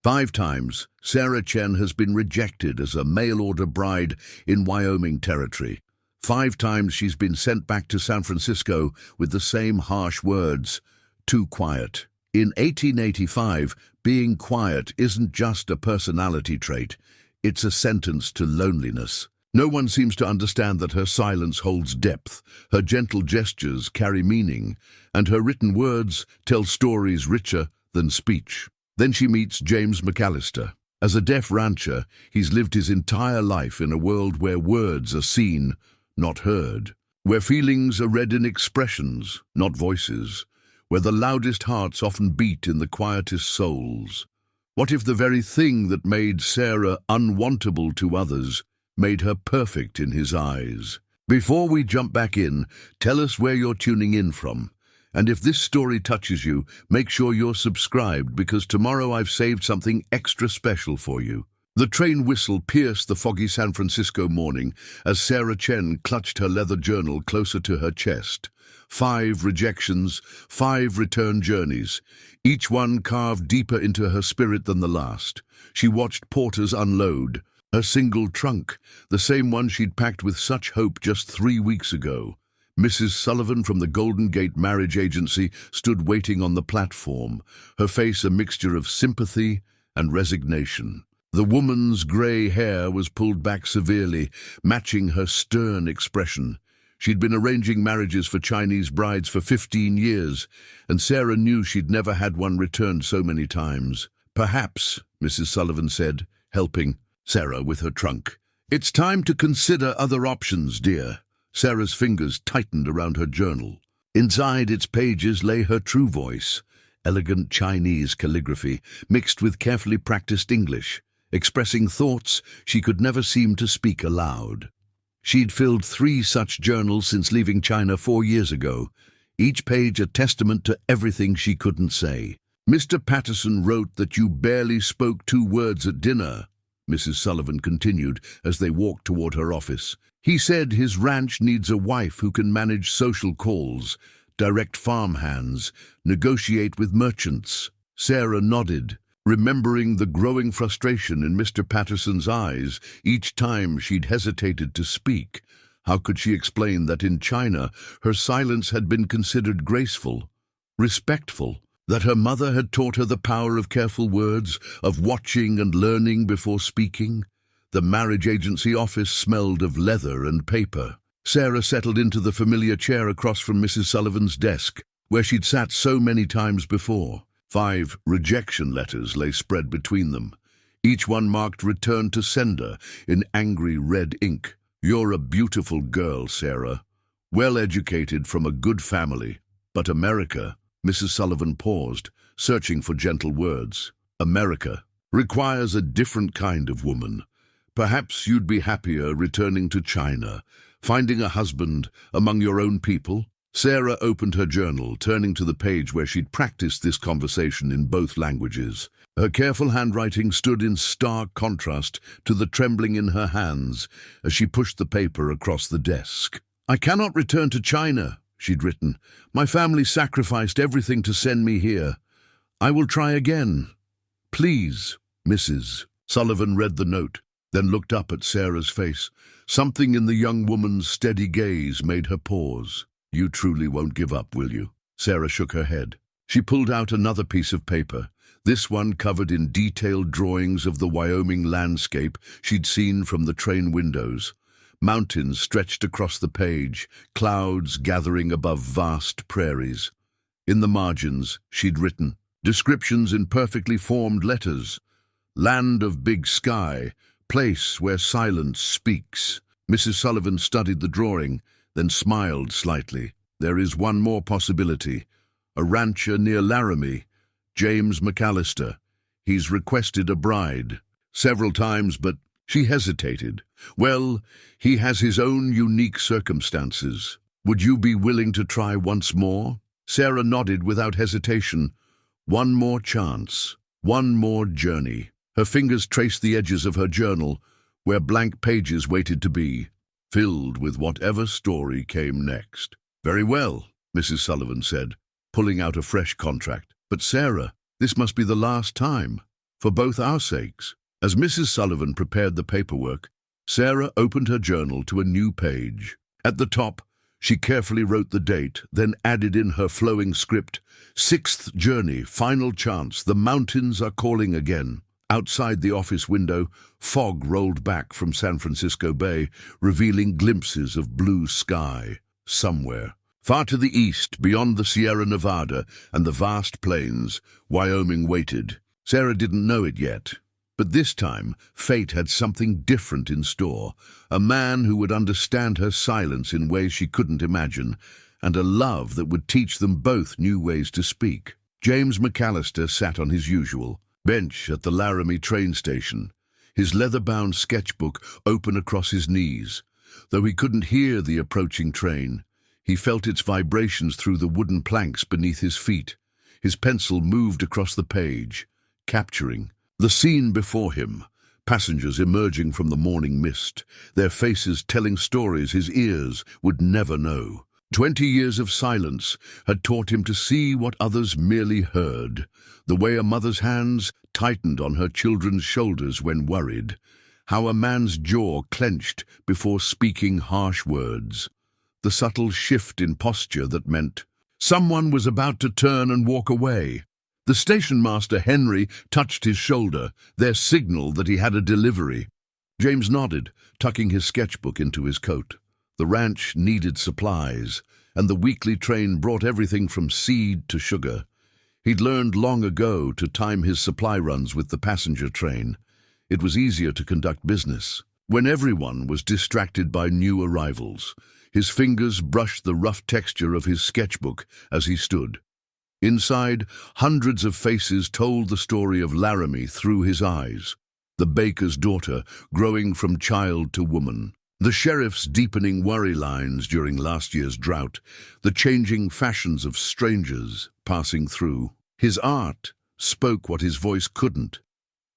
5 times, Sarah Chen has been rejected as a mail-order bride in Wyoming Territory. 5 times she's been sent back to San Francisco with the same harsh words, too quiet. In 1885, being quiet isn't just a personality trait, it's a sentence to loneliness. No one seems to understand that her silence holds depth, her gentle gestures carry meaning, and her written words tell stories richer than speech. Then she meets James McAllister. As a deaf rancher, he's lived his entire life in a world where words are seen, not heard, where feelings are read in expressions, not voices, where the loudest hearts often beat in the quietest souls. What if the very thing that made Sarah unwantable to others made her perfect in his eyes? Before we jump back in, tell us where you're tuning in from. And if this story touches you, make sure you're subscribed, because tomorrow I've saved something extra special for you. The train whistle pierced the foggy San Francisco morning as Sarah Chen clutched her leather journal closer to her chest. 5 rejections, 5 return journeys, each one carved deeper into her spirit than the last. She watched porters unload her single trunk, the same one she'd packed with such hope just 3 weeks ago. Mrs. Sullivan from the Golden Gate Marriage Agency stood waiting on the platform, her face a mixture of sympathy and resignation. The woman's grey hair was pulled back severely, matching her stern expression. She'd been arranging marriages for Chinese brides for 15 years, and Sarah knew she'd never had one returned so many times. "Perhaps," Mrs. Sullivan said, helping Sarah with her trunk. "It's time to consider other options, dear." Sarah's fingers tightened around her journal. Inside its pages lay her true voice, elegant Chinese calligraphy mixed with carefully practiced English, expressing thoughts she could never seem to speak aloud. She'd filled 3 such journals since leaving China 4 years ago, each page a testament to everything she couldn't say. "Mr. Patterson wrote that you barely spoke 2 words at dinner," Mrs. Sullivan continued as they walked toward her office. "He said his ranch needs a wife who can manage social calls, direct farmhands, negotiate with merchants." Sarah nodded, remembering the growing frustration in Mr. Patterson's eyes each time she'd hesitated to speak. How could she explain that in China her silence had been considered graceful, respectful, that her mother had taught her the power of careful words, of watching and learning before speaking? The marriage agency office smelled of leather and paper. Sarah settled into the familiar chair across from Mrs. Sullivan's desk, where she'd sat so many times before. 5 rejection letters lay spread between them, each one marked "Return to Sender" in angry red ink. "You're a beautiful girl, Sarah. Well-educated from a good family. But America," Mrs. Sullivan paused, searching for gentle words. "America requires a different kind of woman. Perhaps you'd be happier returning to China, finding a husband among your own people." Sarah opened her journal, turning to the page where she'd practiced this conversation in both languages. Her careful handwriting stood in stark contrast to the trembling in her hands as she pushed the paper across the desk. "I cannot return to China," she'd written. "My family sacrificed everything to send me here. I will try again. Please, Mrs." Sullivan read the note, then looked up at Sarah's face. Something in the young woman's steady gaze made her pause. "You truly won't give up, will you?" Sarah shook her head. She pulled out another piece of paper, this one covered in detailed drawings of the Wyoming landscape she'd seen from the train windows. Mountains stretched across the page, clouds gathering above vast prairies. In the margins, she'd written descriptions in perfectly formed letters. "Land of big sky, place where silence speaks." Mrs. Sullivan studied the drawing, then smiled slightly. "There is one more possibility. A rancher near Laram, James McAllister. He's requested a bride several times, but..." She hesitated. "Well, he has his own unique circumstances. Would you be willing to try once more?" Sarah nodded without hesitation. One more chance. One more journey. Her fingers traced the edges of her journal, where blank pages waited to be filled with whatever story came next. "Very well," Mrs. Sullivan said, pulling out a fresh contract. "But Sarah, this must be the last time." for both our sakes." As Mrs. Sullivan prepared the paperwork, Sarah opened her journal to a new page. At the top, she carefully wrote the date, then added in her flowing script, "6th journey, final chance, the mountains are calling again." Outside the office window, fog rolled back from San Francisco Bay, revealing glimpses of blue sky. Somewhere, far to the east, beyond the Sierra Nevada and the vast plains, Wyoming waited. Sarah didn't know it yet. But this time, fate had something different in store. A man who would understand her silence in ways she couldn't imagine, and a love that would teach them both new ways to speak. James McAllister sat on his usual bench at the Laram train station, his leather-bound sketchbook open across his knees. Though he couldn't hear the approaching train, he felt its vibrations through the wooden planks beneath his feet. His pencil moved across the page, capturing the scene before him, passengers emerging from the morning mist, their faces telling stories his ears would never know. 20 years of silence had taught him to see what others merely heard, the way a mother's hands tightened on her children's shoulders when worried, how a man's jaw clenched before speaking harsh words, the subtle shift in posture that meant someone was about to turn and walk away. The station master, Henry, touched his shoulder, their signal that he had a delivery. James nodded, tucking his sketchbook into his coat. The ranch needed supplies, and the weekly train brought everything from seed to sugar. He'd learned long ago to time his supply runs with the passenger train. It was easier to conduct business. When everyone was distracted by new arrivals, his fingers brushed the rough texture of his sketchbook as he stood. Inside, hundreds of faces told the story of Laramie through his eyes. The baker's daughter, growing from child to woman. The sheriff's deepening worry lines during last year's drought. The changing fashions of strangers passing through. His art spoke what his voice couldn't,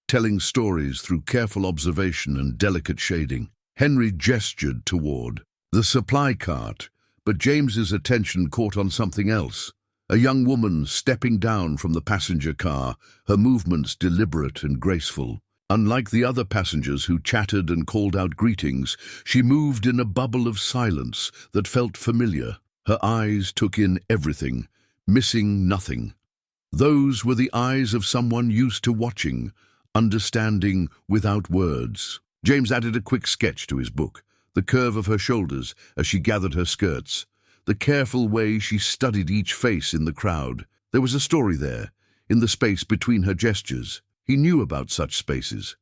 telling stories through careful observation and delicate shading. Henry gestured toward the supply cart, but James's attention caught on something else. A young woman stepping down from the passenger car, her movements deliberate and graceful. Unlike the other passengers who chatted and called out greetings, she moved in a bubble of silence that felt familiar. Her eyes took in everything, missing nothing. Those were the eyes of someone used to watching, understanding without words. James added a quick sketch to his book, the curve of her shoulders as she gathered her skirts, the careful way she studied each face in the crowd. There was a story there, in the space between her gestures. He knew about such spaces,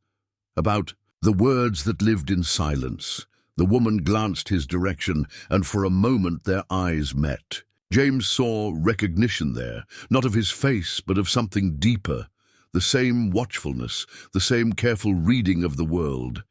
about the words that lived in silence. The woman glanced his direction, and for a moment their eyes met. James saw recognition there, not of his face, but of something deeper, the same watchfulness, the same careful reading of the world.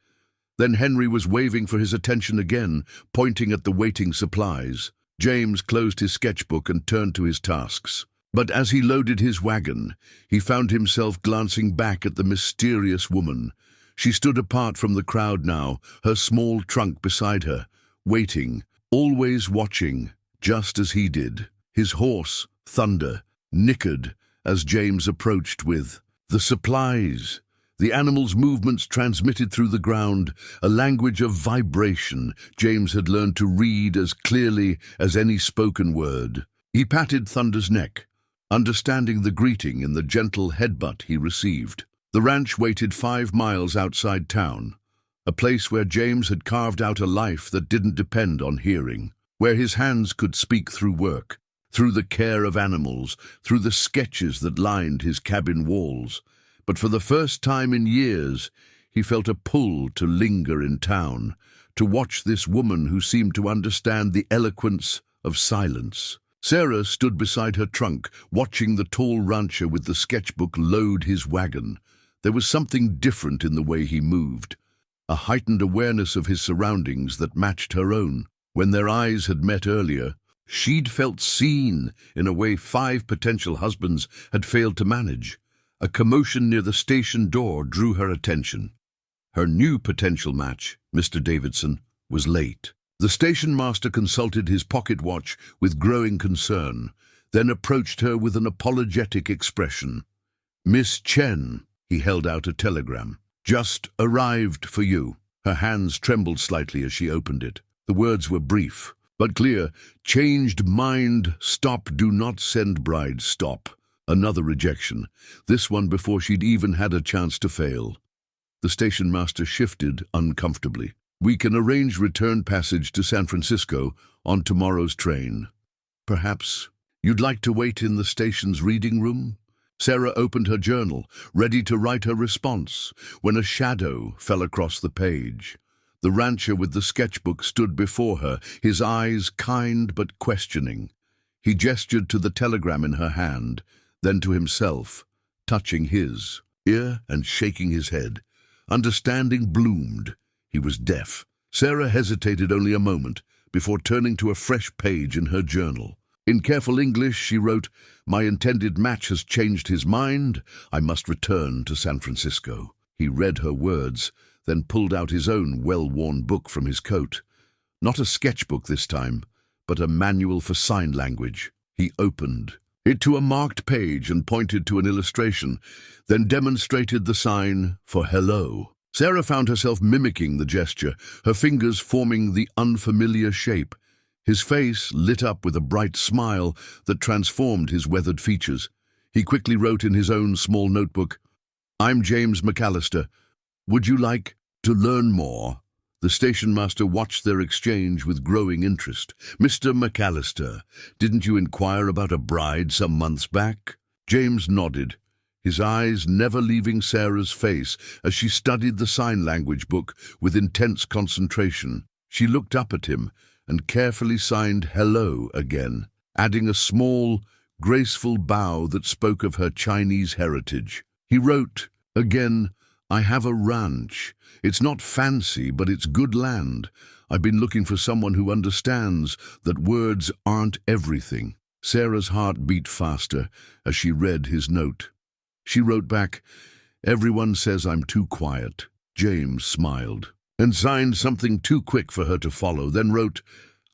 Then Henry was waving for his attention again, pointing at the waiting supplies. James closed his sketchbook and turned to his tasks. But as he loaded his wagon, he found himself glancing back at the mysterious woman. She stood apart from the crowd now, her small trunk beside her, waiting, always watching, just as he did. His horse, Thunder, nickered as James approached with the supplies. The animal's movements transmitted through the ground, a language of vibration James had learned to read as clearly as any spoken word. He patted Thunder's neck, understanding the greeting in the gentle headbutt he received. The ranch waited 5 miles outside town, a place where James had carved out a life that didn't depend on hearing, where his hands could speak through work, through the care of animals, through the sketches that lined his cabin walls. But for the first time in years, he felt a pull to linger in town, to watch this woman who seemed to understand the eloquence of silence. Sarah stood beside her trunk, watching the tall rancher with the sketchbook load his wagon. There was something different in the way he moved, a heightened awareness of his surroundings that matched her own. When their eyes had met earlier, she'd felt seen in a way 5 potential husbands had failed to manage. A commotion near the station door drew her attention. Her new potential match, Mr. Davidson, was late. The station master consulted his pocket watch with growing concern, then approached her with an apologetic expression. "Miss Chen," He held out a telegram. "Just arrived for you." Her hands trembled slightly as she opened it. The words were brief, but clear. "Changed mind, stop, do not send bride, stop." Another rejection, this one before she'd even had a chance to fail. The station master shifted uncomfortably. "We can arrange return passage to San Francisco on tomorrow's train. Perhaps you'd like to wait in the station's reading room?" Sarah opened her journal, ready to write her response, when a shadow fell across the page. The rancher with the sketchbook stood before her, his eyes kind but questioning. He gestured to the telegram in her hand, then to himself, touching his ear and shaking his head. Understanding bloomed. He was deaf. Sarah hesitated only a moment before turning to a fresh page in her journal. In careful English, she wrote, "My intended match has changed his mind. I must return to San Francisco." He read her words, then pulled out his own well-worn book from his coat. Not a sketchbook this time, but a manual for sign language. He opened it to a marked page and pointed to an illustration, then demonstrated the sign for hello. Sarah found herself mimicking the gesture, her fingers forming the unfamiliar shape. His face lit up with a bright smile that transformed his weathered features. He quickly wrote in his own small notebook, "I'm James McAllister. Would you like to learn more?" The station master watched their exchange with growing interest. "Mr. McAllister, didn't you inquire about a bride some months back?" James nodded, his eyes never leaving Sarah's face as she studied the sign language book with intense concentration. She looked up at him and carefully signed hello again, adding a small, graceful bow that spoke of her Chinese heritage. He wrote again, "I have a ranch. It's not fancy, but it's good land. I've been looking for someone who understands that words aren't everything." Sarah's heart beat faster as she read his note. She wrote back, "Everyone says I'm too quiet." James smiled and signed something too quick for her to follow, then wrote,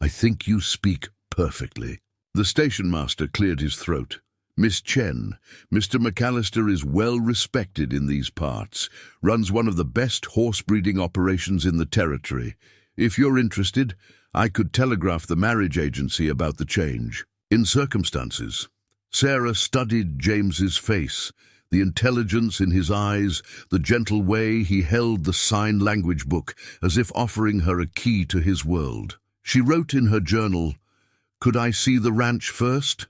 "I think you speak perfectly." The station master cleared his throat. "Miss Chen, Mr. McAllister is well respected in these parts, runs one of the best horse breeding operations in the territory. If you're interested, I could telegraph the marriage agency about the change." In circumstances, Sarah studied James's face, the intelligence in his eyes, the gentle way he held the sign language book as if offering her a key to his world. She wrote in her journal, "Could I see the ranch first?"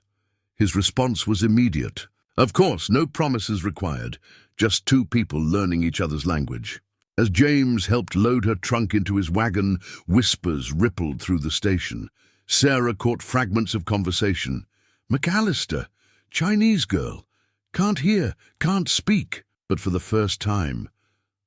His response was immediate. Of course, no promises required, just two people learning each other's language. As James helped load her trunk into his wagon, whispers rippled through the station. Sarah caught fragments of conversation. "McAllister, Chinese girl, can't hear, can't speak." But for the first time,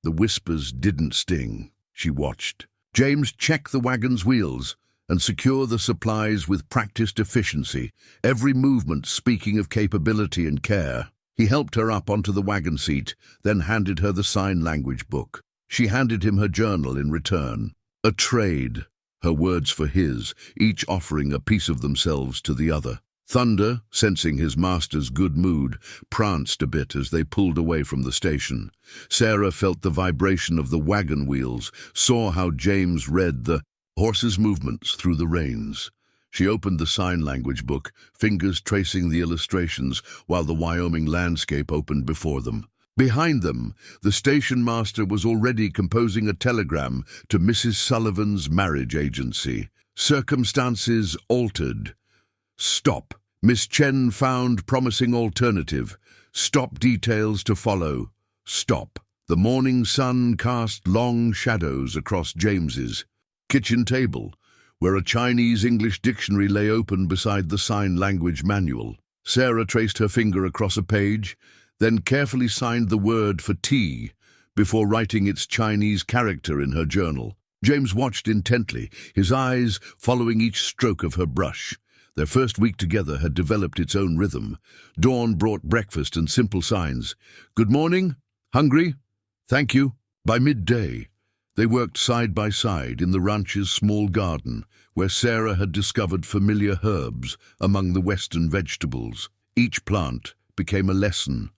the whispers didn't sting. She watched James check the wagon's wheels and secure the supplies with practiced efficiency, every movement speaking of capability and care. He helped her up onto the wagon seat, then handed her the sign language book. She handed him her journal in return. A trade, her words for his, each offering a piece of themselves to the other. Thunder, sensing his master's good mood, pranced a bit as they pulled away from the station. Sarah felt the vibration of the wagon wheels, saw how James read the horse's movements through the reins. She opened the sign language book, fingers tracing the illustrations while the Wyoming landscape opened before them. Behind them, the station master was already composing a telegram to Mrs. Sullivan's marriage agency. Circumstances altered. Stop. Miss Chen found promising alternative. Stop details to follow. Stop. The morning sun cast long shadows across James's kitchen table, where a Chinese-English dictionary lay open beside the sign language manual. Sarah traced her finger across a page, then carefully signed the word for tea before writing its Chinese character in her journal. James watched intently, his eyes following each stroke of her brush. Their first week together had developed its own rhythm. Dawn brought breakfast and simple signs. "Good morning? Hungry? Thank you." By midday, they worked side by side in the ranch's small garden, where Sarah had discovered familiar herbs among the western vegetables. Each plant became a lesson,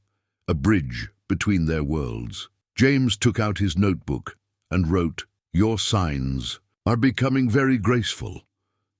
a bridge between their worlds. James took out his notebook and wrote, "Your signs are becoming very graceful."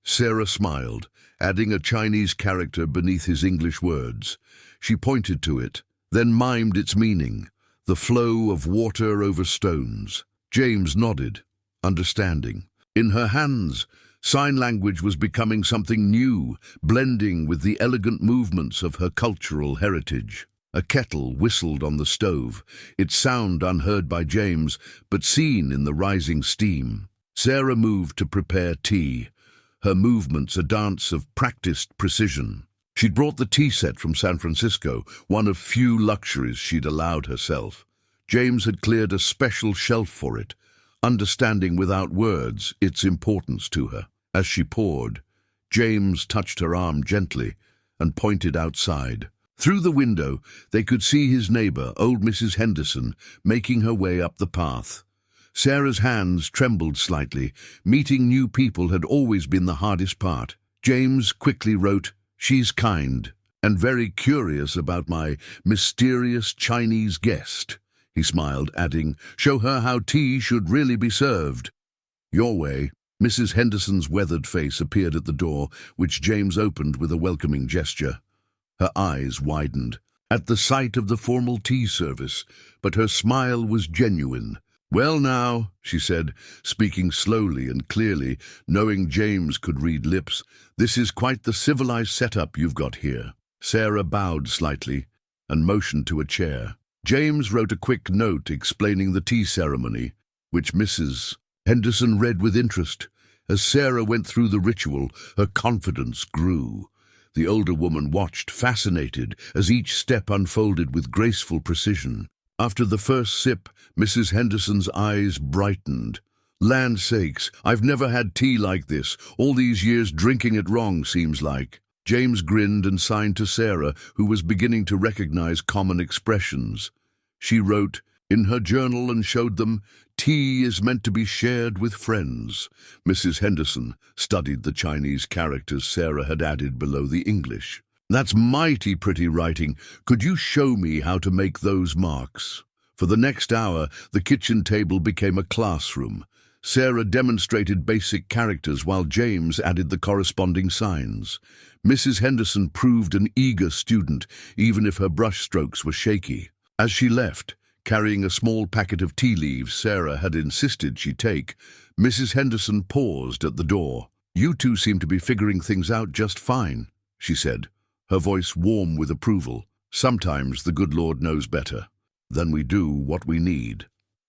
Sarah smiled, adding a Chinese character beneath his English words. She pointed to it, then mimed its meaning, the flow of water over stones. James nodded, understanding. In her hands, sign language was becoming something new, blending with the elegant movements of her cultural heritage. A kettle whistled on the stove, its sound unheard by James, but seen in the rising steam. Sarah moved to prepare tea, her movements a dance of practiced precision. She'd brought the tea set from San Francisco, one of few luxuries she'd allowed herself. James had cleared a special shelf for it, understanding without words its importance to her. As she poured, James touched her arm gently and pointed outside. Through the window, they could see his neighbor, old Mrs. Henderson, making her way up the path. Sarah's hands trembled slightly. Meeting new people had always been the hardest part. James quickly wrote, "She's kind and very curious about my mysterious Chinese guest." He smiled, adding, "Show her how tea should really be served." "Your way." Mrs. Henderson's weathered face appeared at the door, which James opened with a welcoming gesture. Her eyes widened at the sight of the formal tea service, but her smile was genuine. "Well now," she said, speaking slowly and clearly, knowing James could read lips, "this is quite the civilized setup you've got here." Sarah bowed slightly and motioned to a chair. James wrote a quick note explaining the tea ceremony, which Mrs. Henderson read with interest. As Sarah went through the ritual, her confidence grew. The older woman watched, fascinated, as each step unfolded with graceful precision. After the first sip, Mrs. Henderson's eyes brightened. "Land sakes, I've never had tea like this. All these years drinking it wrong, seems like." James grinned and signed to Sarah, who was beginning to recognize common expressions. She wrote in her journal and showed them, "Tea is meant to be shared with friends." Mrs. Henderson studied the Chinese characters Sarah had added below the English. "That's mighty pretty writing. Could you show me how to make those marks?" For the next hour, the kitchen table became a classroom. Sarah demonstrated basic characters while James added the corresponding signs. Mrs. Henderson proved an eager student, even if her brushstrokes were shaky. As she left, carrying a small packet of tea leaves Sarah had insisted she take, Mrs. Henderson paused at the door. "You two seem to be figuring things out just fine," she said, her voice warm with approval. "Sometimes the good Lord knows better than we do what we need."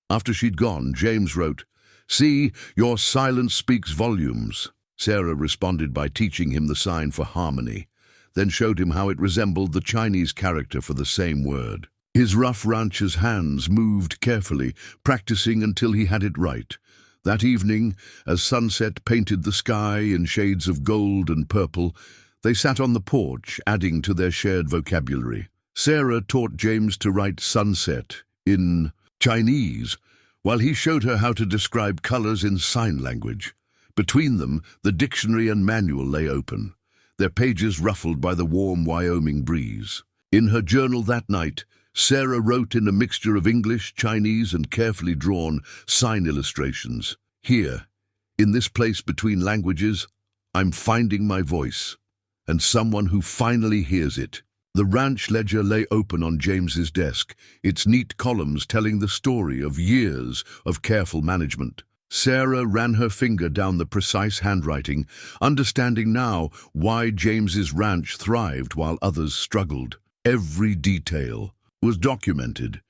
After she'd gone, James wrote, "See, your silence speaks volumes." Sarah responded by teaching him the sign for harmony, then showed him how it resembled the Chinese character for the same word. His rough rancher's hands moved carefully, practicing until he had it right. That evening, as sunset painted the sky in shades of gold and purple, they sat on the porch, adding to their shared vocabulary. Sarah taught James to write sunset in Chinese, while he showed her how to describe colors in sign language. Between them, the dictionary and manual lay open, their pages ruffled by the warm Wyoming breeze. In her journal that night, Sarah wrote in a mixture of English, Chinese, and carefully drawn sign illustrations. "Here, in this place between languages, I'm finding my voice, and someone who finally hears it." The ranch ledger lay open on James's desk, its neat columns telling the story of years of careful management. Sarah ran her finger down the precise handwriting, understanding now why James's ranch thrived while others struggled. Every detail was documented.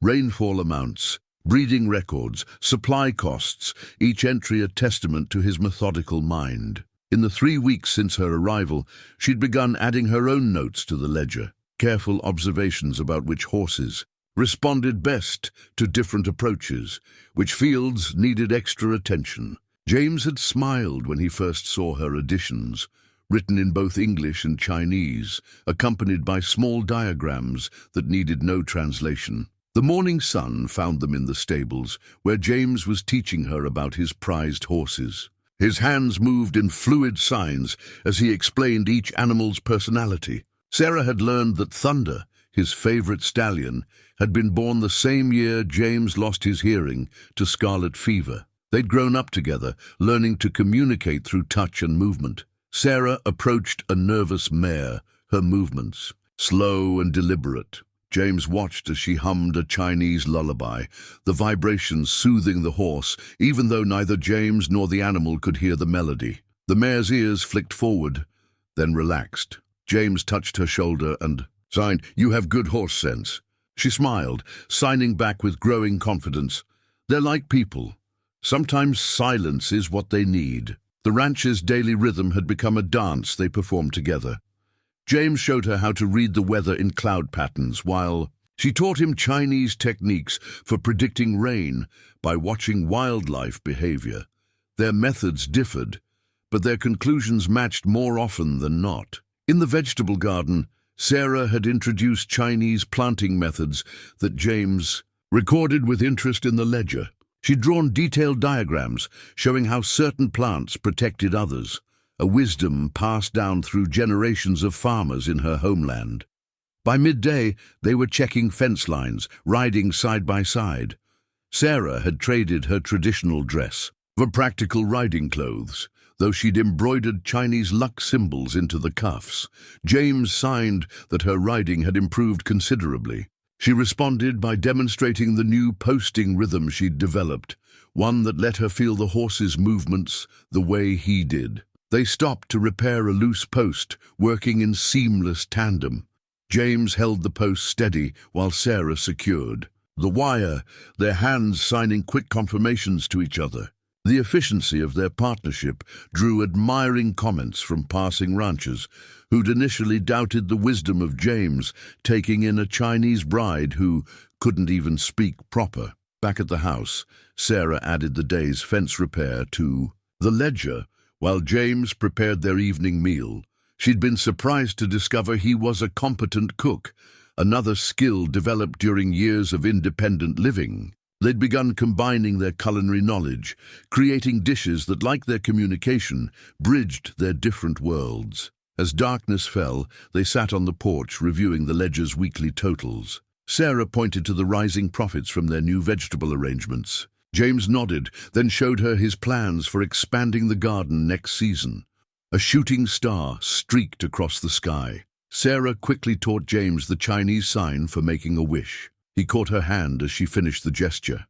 Rainfall amounts, breeding records, supply costs, each entry a testament to his methodical mind. In the 3 weeks since her arrival, she'd begun adding her own notes to the ledger, careful observations about which horses responded best to different approaches, which fields needed extra attention. James had smiled when he first saw her additions, written in both English and Chinese, accompanied by small diagrams that needed no translation. The morning sun found them in the stables, where James was teaching her about his prized horses. His hands moved in fluid signs as he explained each animal's personality. Sarah had learned that Thunder, his favorite stallion, had been born the same year James lost his hearing to scarlet fever. They'd grown up together, learning to communicate through touch and movement. Sarah approached a nervous mare, her movements slow and deliberate. James watched as she hummed a Chinese lullaby, the vibrations soothing the horse, even though neither James nor the animal could hear the melody. The mare's ears flicked forward, then relaxed. James touched her shoulder and signed, "You have good horse sense." She smiled, signing back with growing confidence. "They're like people. Sometimes silence is what they need." The ranch's daily rhythm had become a dance they performed together. James showed her how to read the weather in cloud patterns, while she taught him Chinese techniques for predicting rain by watching wildlife behavior. Their methods differed, but their conclusions matched more often than not. In the vegetable garden, Sarah had introduced Chinese planting methods that James recorded with interest in the ledger. She'd drawn detailed diagrams showing how certain plants protected others, a wisdom passed down through generations of farmers in her homeland. By midday, they were checking fence lines, riding side by side. Sarah had traded her traditional dress for practical riding clothes, though she'd embroidered Chinese luck symbols into the cuffs. James signed that her riding had improved considerably. She responded by demonstrating the new posting rhythm she'd developed, one that let her feel the horse's movements the way he did. They stopped to repair a loose post, working in seamless tandem. James held the post steady while Sarah secured the wire, their hands signing quick confirmations to each other. The efficiency of their partnership drew admiring comments from passing ranchers who'd initially doubted the wisdom of James taking in a Chinese bride who couldn't even speak proper. Back at the house, Sarah added the day's fence repair to the ledger while James prepared their evening meal. She'd been surprised to discover he was a competent cook, another skill developed during years of independent living. They'd begun combining their culinary knowledge, creating dishes that, like their communication, bridged their different worlds. As darkness fell, they sat on the porch reviewing the ledger's weekly totals. Sarah pointed to the rising profits from their new vegetable arrangements. James nodded, then showed her his plans for expanding the garden next season. A shooting star streaked across the sky. Sarah quickly taught James the Chinese sign for making a wish. He caught her hand as she finished the gesture,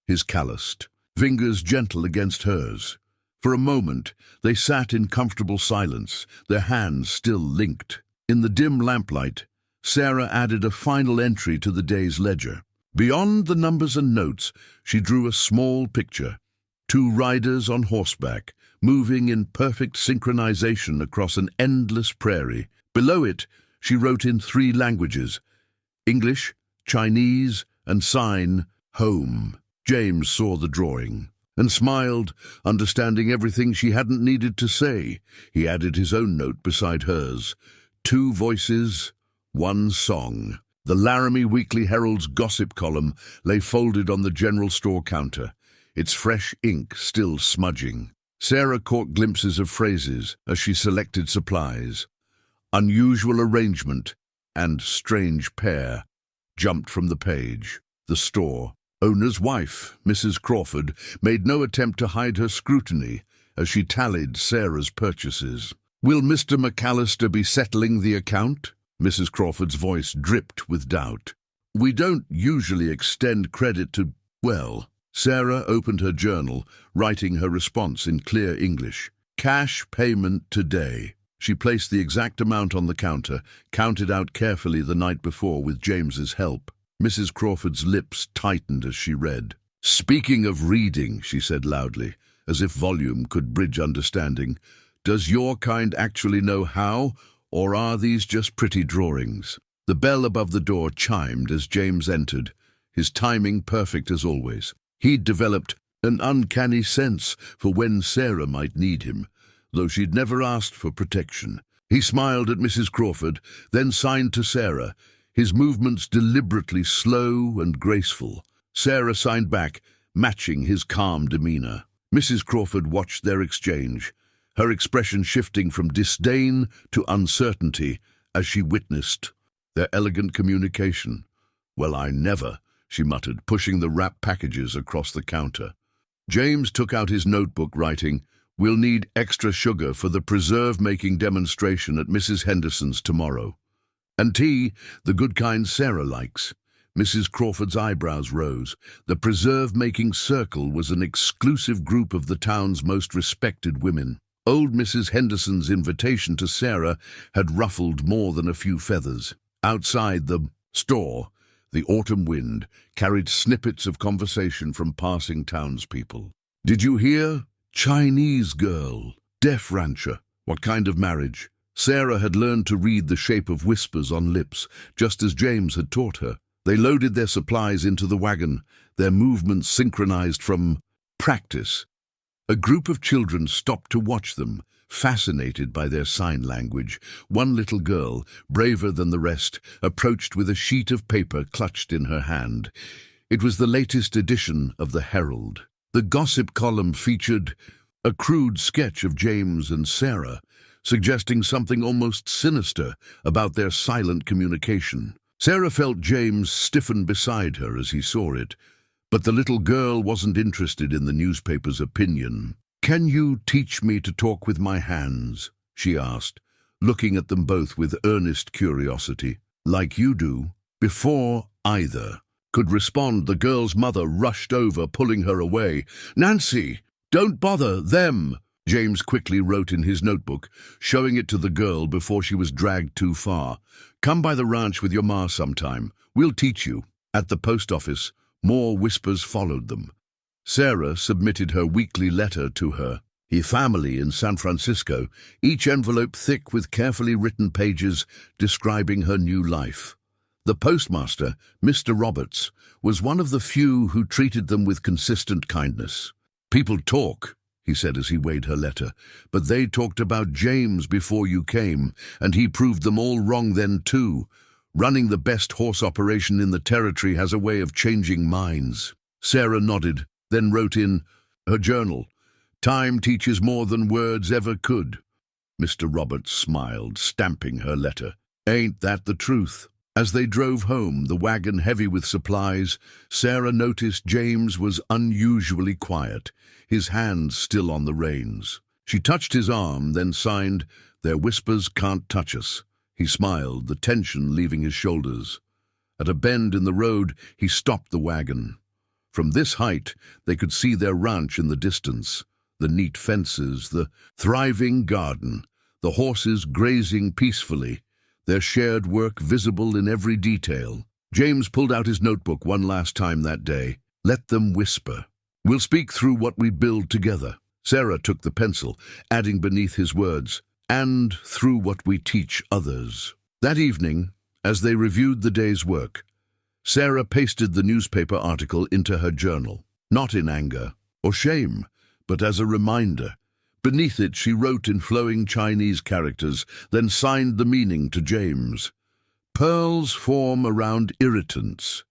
his calloused fingers gentle against hers. For a moment, they sat in comfortable silence, their hands still linked. In the dim lamplight, Sarah added a final entry to the day's ledger. Beyond the numbers and notes, she drew a small picture. Two riders on horseback, moving in perfect synchronization across an endless prairie. Below it, she wrote in 3 languages: English, Chinese, and sign, home. James saw the drawing and smiled, understanding everything she hadn't needed to say. He added his own note beside hers. 2 voices, 1 song. The Laramie Weekly Herald's gossip column lay folded on the general store counter, its fresh ink still smudging. Sarah caught glimpses of phrases as she selected supplies. Unusual arrangement and strange pair jumped from the page. The store owner's wife, Mrs. Crawford, made no attempt to hide her scrutiny as she tallied Sarah's purchases. "Will Mr. McAllister be settling the account?" Mrs. Crawford's voice dripped with doubt. "We don't usually extend credit to, well." Sarah opened her journal, writing her response in clear English. "Cash payment today." She placed the exact amount on the counter, counted out carefully the night before with James's help. Mrs. Crawford's lips tightened as she read. "Speaking of reading," she said loudly, as if volume could bridge understanding, "does your kind actually know how, or are these just pretty drawings?" The bell above the door chimed as James entered, his timing perfect as always. He'd developed an uncanny sense for when Sarah might need him, though she'd never asked for protection. He smiled at Mrs. Crawford, then signed to Sarah, his movements deliberately slow and graceful. Sarah signed back, matching his calm demeanor. Mrs. Crawford watched their exchange, her expression shifting from disdain to uncertainty as she witnessed their elegant communication. "Well, I never," she muttered, pushing the wrap packages across the counter. James took out his notebook, writing, "We'll need extra sugar for the preserve-making demonstration at Mrs. Henderson's tomorrow. And tea, the good kind Sarah likes." Mrs. Crawford's eyebrows rose. The preserve-making circle was an exclusive group of the town's most respected women. Old Mrs. Henderson's invitation to Sarah had ruffled more than a few feathers. Outside the store, the autumn wind carried snippets of conversation from passing townspeople. "Did you hear? Chinese girl, deaf rancher. What kind of marriage?" Sarah had learned to read the shape of whispers on lips, just as James had taught her. They loaded their supplies into the wagon, their movements synchronized from practice. A group of children stopped to watch them, fascinated by their sign language. One little girl, braver than the rest, approached with a sheet of paper clutched in her hand. It was the latest edition of the Herald. The gossip column featured a crude sketch of James and Sarah, suggesting something almost sinister about their silent communication. Sarah felt James stiffen beside her as he saw it, but the little girl wasn't interested in the newspaper's opinion. "Can you teach me to talk with my hands?" she asked, looking at them both with earnest curiosity. "Like you do?" Before either could respond, the girl's mother rushed over, pulling her away. "Nancy, don't bother them," James quickly wrote in his notebook, showing it to the girl before she was dragged too far. "Come by the ranch with your ma sometime. We'll teach you." At the post office, more whispers followed them. Sarah submitted her weekly letter to her family in San Francisco, each envelope thick with carefully written pages describing her new life. The postmaster, Mr. Roberts, was one of the few who treated them with consistent kindness. "People talk," he said as he weighed her letter, "but they talked about James before you came, and he proved them all wrong then too. Running the best horse operation in the territory has a way of changing minds." Sarah nodded, then wrote in her journal, "Time teaches more than words ever could." Mr. Roberts smiled, stamping her letter. "Ain't that the truth?" As they drove home, the wagon heavy with supplies, Sarah noticed James was unusually quiet, his hands still on the reins. She touched his arm, then signed, "Their whispers can't touch us." He smiled, the tension leaving his shoulders. At a bend in the road, he stopped the wagon. From this height, they could see their ranch in the distance, the neat fences, the thriving garden, the horses grazing peacefully, their shared work visible in every detail. James pulled out his notebook one last time that day. "Let them whisper. We'll speak through what we build together." Sarah took the pencil, adding beneath his words, "and through what we teach others." That evening, as they reviewed the day's work, Sarah pasted the newspaper article into her journal, not in anger or shame, but as a reminder. Beneath it, she wrote in flowing Chinese characters, then signed the meaning to James. "Pearls form around irritants.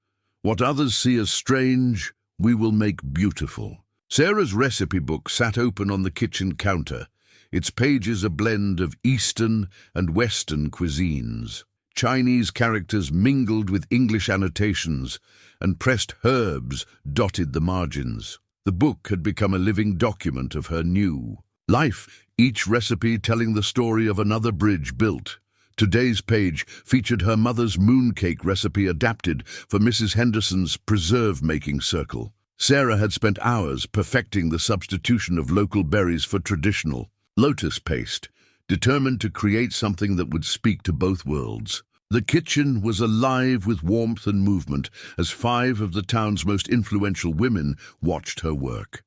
What others see as strange, we will make beautiful." Sarah's recipe book sat open on the kitchen counter, its pages a blend of Eastern and Western cuisines. Chinese characters mingled with English annotations, and pressed herbs dotted the margins. The book had become a living document of her new life, each recipe telling the story of another bridge built. Today's page featured her mother's mooncake recipe adapted for Mrs. Henderson's preserve-making circle. Sarah had spent hours perfecting the substitution of local berries for traditional lotus paste, determined to create something that would speak to both worlds. The kitchen was alive with warmth and movement as 5 of the town's most influential women watched her work.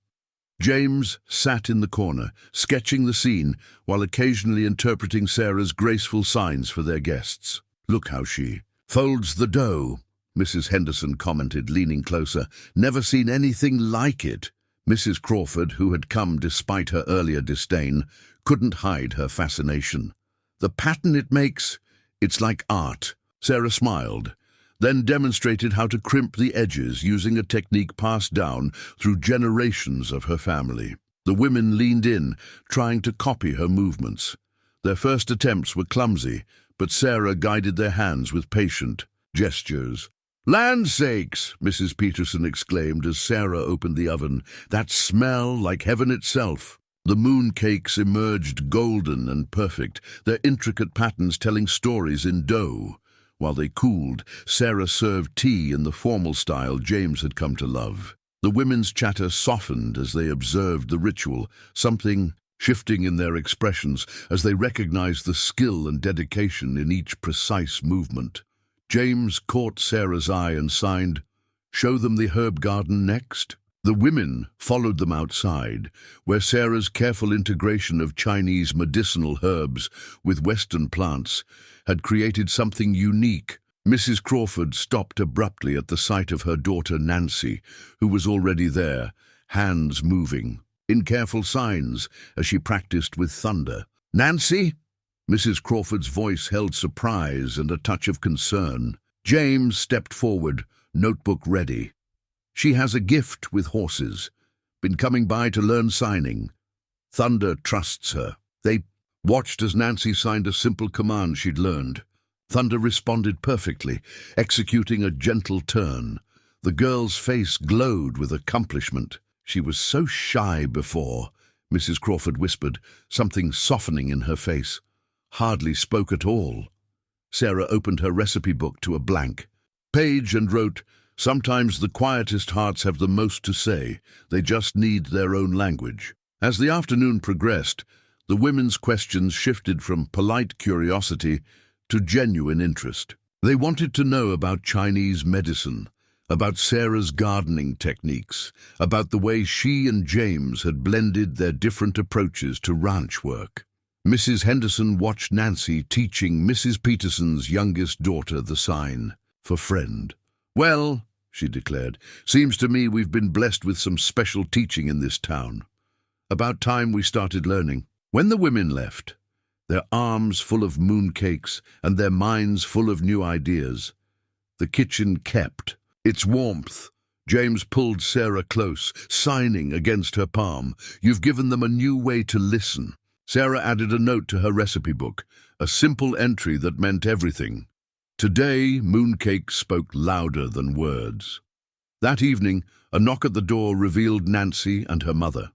James sat in the corner, sketching the scene, while occasionally interpreting Sarah's graceful signs for their guests. "Look how she folds the dough," Mrs. Henderson commented, leaning closer. "Never seen anything like it." Mrs. Crawford, who had come despite her earlier disdain, couldn't hide her fascination. "The pattern it makes, it's like art." Sarah smiled, then demonstrated how to crimp the edges using a technique passed down through generations of her family. The women leaned in, trying to copy her movements. Their first attempts were clumsy, but Sarah guided their hands with patient gestures. "Land sakes!" Mrs. Peterson exclaimed as Sarah opened the oven. "That smell like heaven itself!" The mooncakes emerged golden and perfect, their intricate patterns telling stories in dough. While they cooled, Sarah served tea in the formal style James had come to love. The women's chatter softened as they observed the ritual, something shifting in their expressions as they recognized the skill and dedication in each precise movement. James caught Sarah's eye and signed, "Show them the herb garden next." The women followed them outside, where Sarah's careful integration of Chinese medicinal herbs with Western plants had created something unique. Mrs. Crawford stopped abruptly at the sight of her daughter Nancy, who was already there, hands moving, in careful signs as she practiced with thunder. "Nancy?" Mrs. Crawford's voice held surprise and a touch of concern. James stepped forward, notebook ready. "She has a gift with horses. Been coming by to learn signing. Thunder trusts her." They watched as Nancy signed a simple command she'd learned. Thunder responded perfectly, executing a gentle turn. The girl's face glowed with accomplishment. "She was so shy before," Mrs. Crawford whispered, something softening in her face. "Hardly spoke at all." Sarah opened her recipe book to a blank page and wrote, "Sometimes the quietest hearts have the most to say. They just need their own language." As the afternoon progressed, the women's questions shifted from polite curiosity to genuine interest. They wanted to know about Chinese medicine, about Sarah's gardening techniques, about the way she and James had blended their different approaches to ranch work. Mrs. Henderson watched Nancy teaching Mrs. Peterson's youngest daughter the sign for friend. "Well," she declared, "seems to me we've been blessed with some special teaching in this town. About time we started learning." When the women left, their arms full of mooncakes and their minds full of new ideas, the kitchen kept its warmth. James pulled Sarah close, signing against her palm. "You've given them a new way to listen." Sarah added a note to her recipe book, a simple entry that meant everything. Today, mooncakes spoke louder than words. That evening, a knock at the door revealed Nancy and her mother.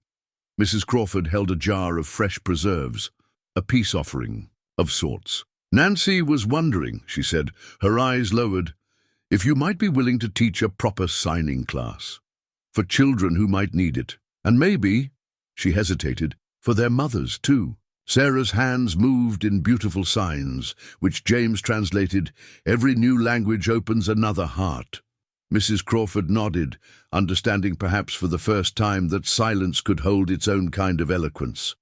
Mrs. Crawford held a jar of fresh preserves, a peace offering of sorts. "Nancy was wondering," she said, her eyes lowered, "if you might be willing to teach a proper signing class for children who might need it. And maybe," she hesitated, "for their mothers too." Sarah's hands moved in beautiful signs, which James translated, "Every new language opens another heart." Mrs. Crawford nodded, understanding perhaps for the first time that silence could hold its own kind of eloquence.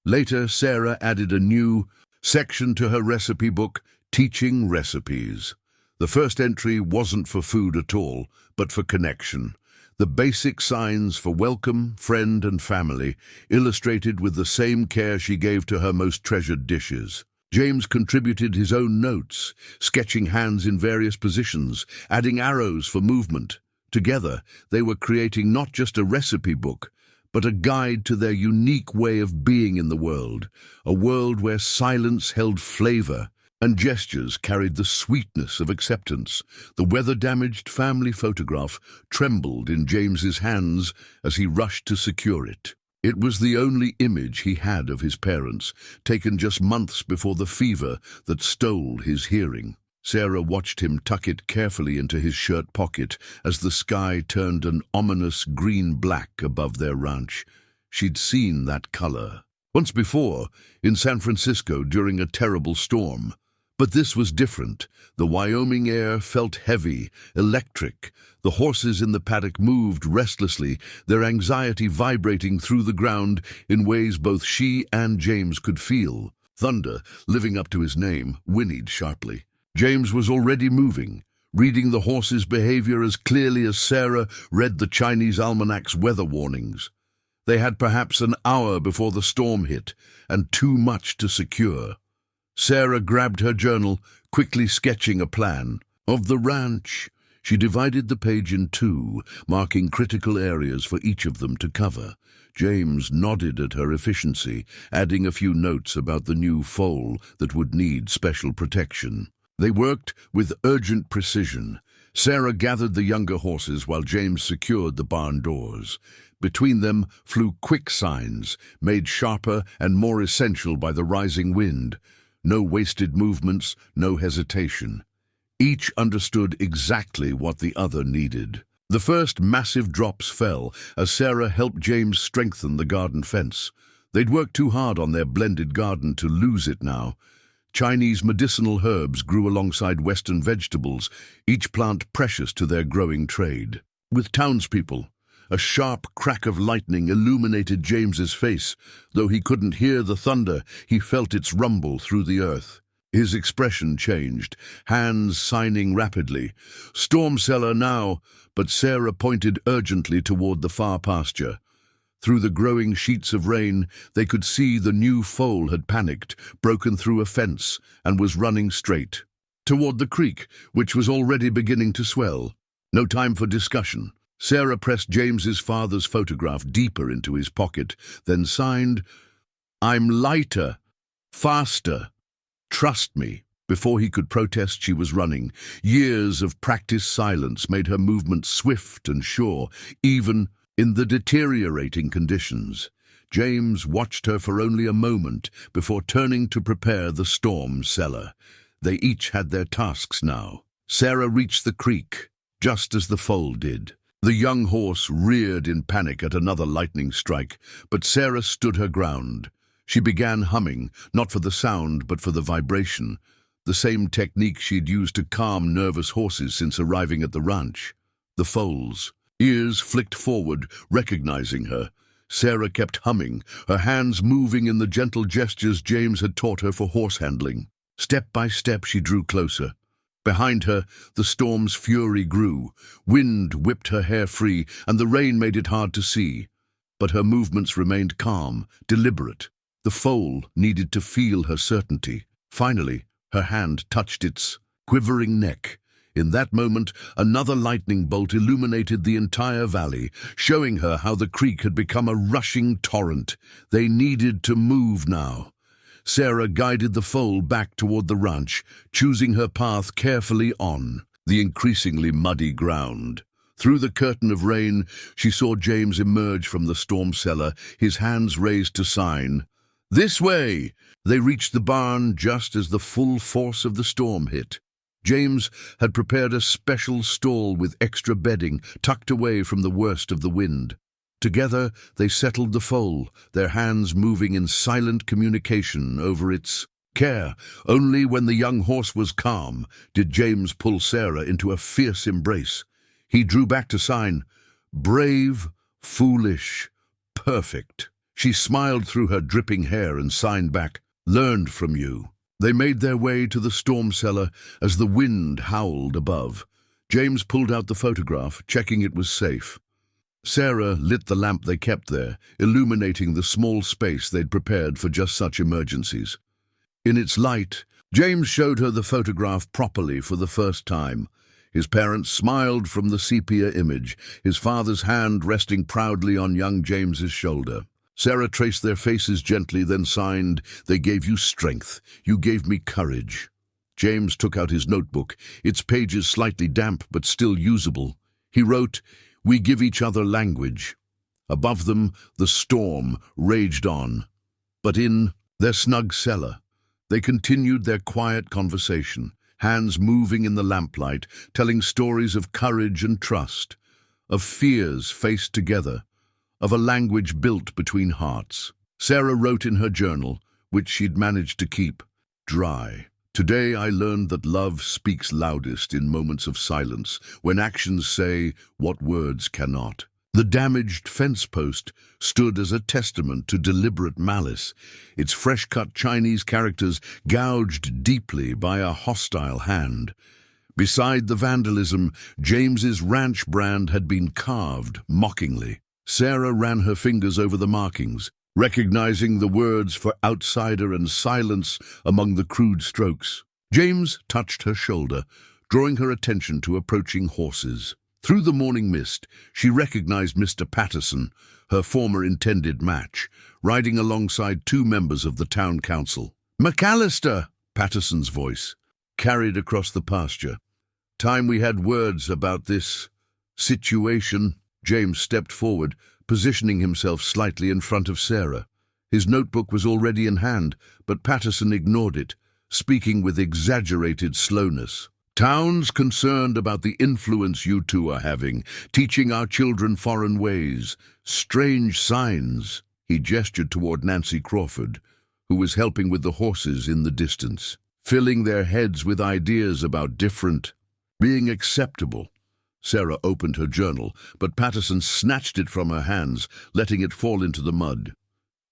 Later, Sarah added a new section to her recipe book, Teaching Recipes. The first entry wasn't for food at all, but for connection. The basic signs for welcome, friend, and family, illustrated with the same care she gave to her most treasured dishes. James contributed his own notes, sketching hands in various positions, adding arrows for movement. Together, they were creating not just a recipe book, but a guide to their unique way of being in the world, a world where silence held flavor and gestures carried the sweetness of acceptance. The weather-damaged family photograph trembled in James's hands as he rushed to secure it. It was the only image he had of his parents, taken just months before the fever that stole his hearing. Sarah watched him tuck it carefully into his shirt pocket as the sky turned an ominous green-black above their ranch. She'd seen that color once before, in San Francisco during a terrible storm. But this was different. The Wyoming air felt heavy, electric. The horses in the paddock moved restlessly, their anxiety vibrating through the ground in ways both she and James could feel. Thunder, living up to his name, whinnied sharply. James was already moving, reading the horses' behavior as clearly as Sarah read the Chinese almanac's weather warnings. They had perhaps an hour before the storm hit, and too much to secure. Sarah grabbed her journal, quickly sketching a plan of the ranch. She divided the page in two, marking critical areas for each of them to cover. James nodded at her efficiency, adding a few notes about the new foal that would need special protection. They worked with urgent precision. Sarah gathered the younger horses while James secured the barn doors. Between them flew quick signs, made sharper and more essential by the rising wind. No wasted movements, no hesitation. Each understood exactly what the other needed. The first massive drops fell as Sarah helped James strengthen the garden fence. They'd worked too hard on their blended garden to lose it now. Chinese medicinal herbs grew alongside Western vegetables, each plant precious to their growing trade. With townspeople, a sharp crack of lightning illuminated James's face. Though he couldn't hear the thunder, he felt its rumble through the earth. His expression changed, hands signing rapidly. "Storm cellar now," but Sarah pointed urgently toward the far pasture. Through the growing sheets of rain, they could see the new foal had panicked, broken through a fence, and was running straight toward the creek, which was already beginning to swell. No time for discussion. Sarah pressed James's father's photograph deeper into his pocket, then signed, "I'm lighter, faster. Trust me." Before he could protest, she was running. Years of practiced silence made her movements swift and sure, even in the deteriorating conditions. James watched her for only a moment before turning to prepare the storm cellar. They each had their tasks now. Sarah reached the creek, just as the foal did. The young horse reared in panic at another lightning strike, but Sarah stood her ground. She began humming, not for the sound, but for the vibration, the same technique she'd used to calm nervous horses since arriving at the ranch. The foal's ears flicked forward, recognizing her. Sarah kept humming, her hands moving in the gentle gestures James had taught her for horse handling. Step by step she drew closer. Behind her, the storm's fury grew. Wind whipped her hair free, and the rain made it hard to see. But her movements remained calm, deliberate. The foal needed to feel her certainty. Finally, her hand touched its quivering neck. In that moment, another lightning bolt illuminated the entire valley, showing her how the creek had become a rushing torrent. They needed to move now. Sarah guided the foal back toward the ranch, choosing her path carefully on the increasingly muddy ground. Through the curtain of rain, she saw James emerge from the storm cellar, his hands raised to sign, "This way!" They reached the barn just as the full force of the storm hit. James had prepared a special stall with extra bedding, tucked away from the worst of the wind. Together, they settled the foal, their hands moving in silent communication over its care. Only when the young horse was calm did James pull Sarah into a fierce embrace. He drew back to sign, "Brave, foolish, perfect." She smiled through her dripping hair and signed back, "Learned from you." They made their way to the storm cellar as the wind howled above. James pulled out the photograph, checking it was safe. Sarah lit the lamp they kept there, illuminating the small space they'd prepared for just such emergencies. In its light, James showed her the photograph properly for the first time. His parents smiled from the sepia image, his father's hand resting proudly on young James's shoulder. Sarah traced their faces gently, then signed, "They gave you strength. You gave me courage." James took out his notebook, its pages slightly damp but still usable. He wrote, "We give each other language." Above them, the storm raged on. But in their snug cellar, they continued their quiet conversation, hands moving in the lamplight, telling stories of courage and trust, of fears faced together, of a language built between hearts. Sarah wrote in her journal, which she'd managed to keep dry. "Today I learned that love speaks loudest in moments of silence, when actions say what words cannot." The damaged fence post stood as a testament to deliberate malice, its fresh-cut Chinese characters gouged deeply by a hostile hand. Beside the vandalism, James's ranch brand had been carved mockingly. Sarah ran her fingers over the markings, recognizing the words for outsider and silence among the crude strokes. James touched her shoulder, drawing her attention to approaching horses. Through the morning mist, she recognized Mr. Patterson, her former intended match, riding alongside two members of the town council. "McAllister!" Patterson's voice carried across the pasture. "Time we had words about this situation." James stepped forward, positioning himself slightly in front of Sarah. His notebook was already in hand, but Patterson ignored it, speaking with exaggerated slowness. "Town's concerned about the influence you two are having, teaching our children foreign ways, strange signs." He gestured toward Nancy Crawford, who was helping with the horses in the distance, filling their heads with ideas about different, being acceptable. Sarah opened her journal, but Patterson snatched it from her hands, letting it fall into the mud.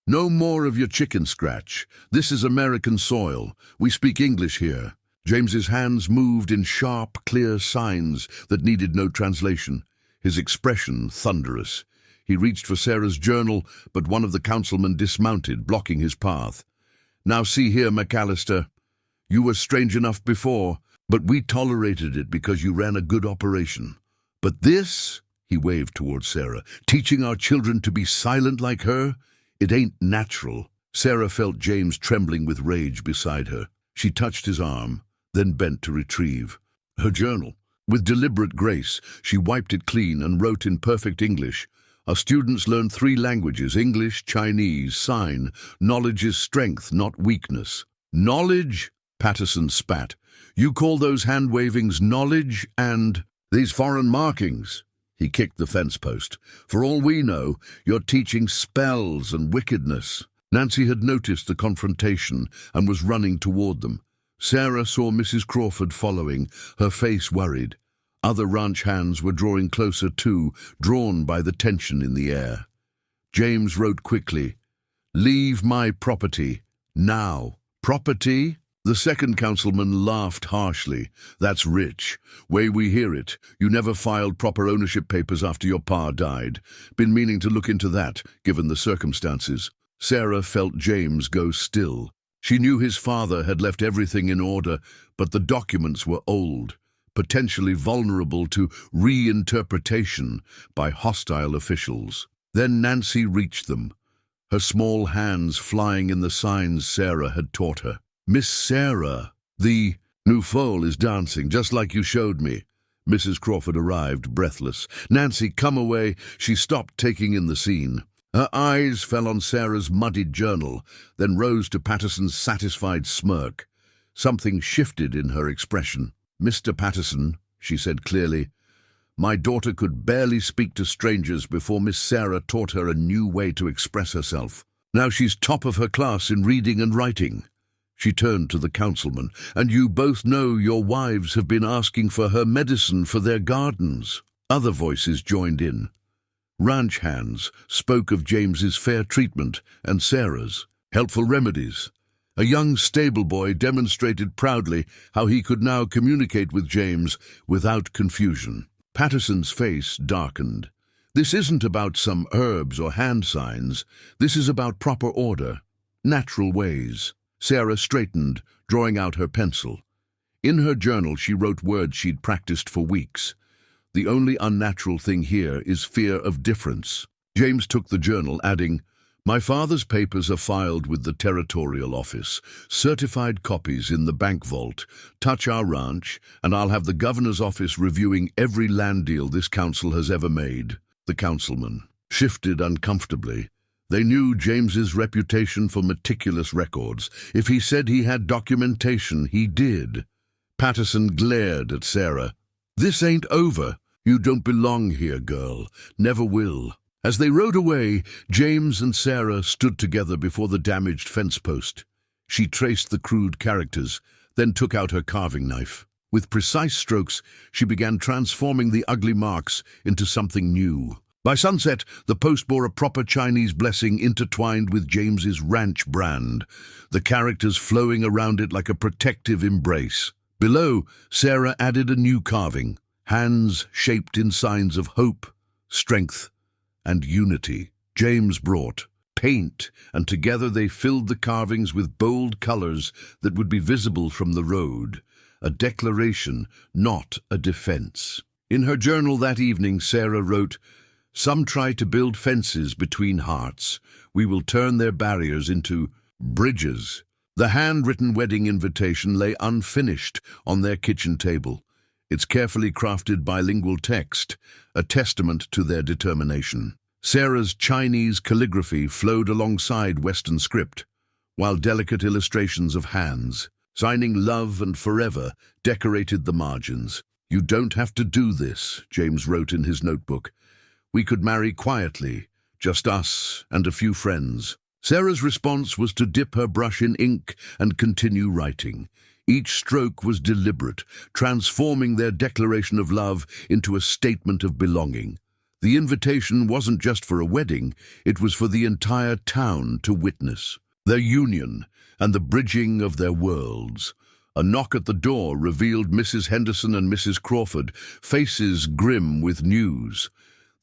"No more of your chicken scratch. This is American soil. We speak English here." James's hands moved in sharp, clear signs that needed no translation, his expression thunderous. He reached for Sarah's journal, but one of the councilmen dismounted, blocking his path. "Now see here, McAllister. You were strange enough before, but we tolerated it because you ran a good operation. But this," he waved towards Sarah, "teaching our children to be silent like her, it ain't natural." Sarah felt James trembling with rage beside her. She touched his arm, then bent to retrieve her journal. With deliberate grace, she wiped it clean and wrote in perfect English. "Our students learn 3 languages, English, Chinese, sign. Knowledge is strength, not weakness." "Knowledge?" Patterson spat. "You call those hand-wavings knowledge and these foreign markings?" He kicked the fence post. "For all we know, you're teaching spells and wickedness." Nancy had noticed the confrontation and was running toward them. Sarah saw Mrs. Crawford following, her face worried. Other ranch hands were drawing closer too, drawn by the tension in the air. James wrote quickly, "Leave my property, now." "Property?" The second councilman laughed harshly. "That's rich. Way we hear it. You never filed proper ownership papers after your pa died. Been meaning to look into that, given the circumstances." Sarah felt James go still. She knew his father had left everything in order, but the documents were old, potentially vulnerable to reinterpretation by hostile officials. Then Nancy reached them, her small hands flying in the signs Sarah had taught her. "Miss Sarah, the new foal is dancing, just like you showed me." Mrs. Crawford arrived, breathless. "Nancy, come away." She stopped, taking in the scene. Her eyes fell on Sarah's muddied journal, then rose to Patterson's satisfied smirk. Something shifted in her expression. "Mr. Patterson," she said clearly, "my daughter could barely speak to strangers before Miss Sarah taught her a new way to express herself. Now she's top of her class in reading and writing." She turned to the councilman. "And you both know your wives have been asking for her medicine for their gardens." Other voices joined in. Ranch hands spoke of James's fair treatment and Sarah's helpful remedies. A young stable boy demonstrated proudly how he could now communicate with James without confusion. Patterson's face darkened. "This isn't about some herbs or hand signs. This is about proper order, natural ways." Sarah straightened, drawing out her pencil. In her journal she wrote words she'd practiced for weeks. "The only unnatural thing here is fear of difference." James took the journal, adding, "My father's papers are filed with the territorial office, certified copies in the bank vault. Touch our ranch, and I'll have the governor's office reviewing every land deal this council has ever made." The councilman shifted uncomfortably. They knew James's reputation for meticulous records. If he said he had documentation, he did. Patterson glared at Sarah. "This ain't over. You don't belong here, girl. Never will." As they rode away, James and Sarah stood together before the damaged fence post. She traced the crude characters, then took out her carving knife. With precise strokes, she began transforming the ugly marks into something new. By sunset, the post bore a proper Chinese blessing intertwined with James's ranch brand, the characters flowing around it like a protective embrace. Below, Sarah added a new carving, hands shaped in signs of hope, strength, and unity. James brought paint, and together they filled the carvings with bold colors that would be visible from the road. a declaration, not a defense. In her journal that evening, Sarah wrote, "Some try to build fences between hearts. We will turn their barriers into bridges." The handwritten wedding invitation lay unfinished on their kitchen table, its carefully crafted bilingual text a testament to their determination. Sarah's Chinese calligraphy flowed alongside Western script, while delicate illustrations of hands, signing love and forever, decorated the margins. "You don't have to do this," James wrote in his notebook. "We could marry quietly, just us and a few friends." Sarah's response was to dip her brush in ink and continue writing. Each stroke was deliberate, transforming their declaration of love into a statement of belonging. The invitation wasn't just for a wedding, it was for the entire town to witness. Their union and the bridging of their worlds. A knock at the door revealed Mrs. Henderson and Mrs. Crawford, faces grim with news.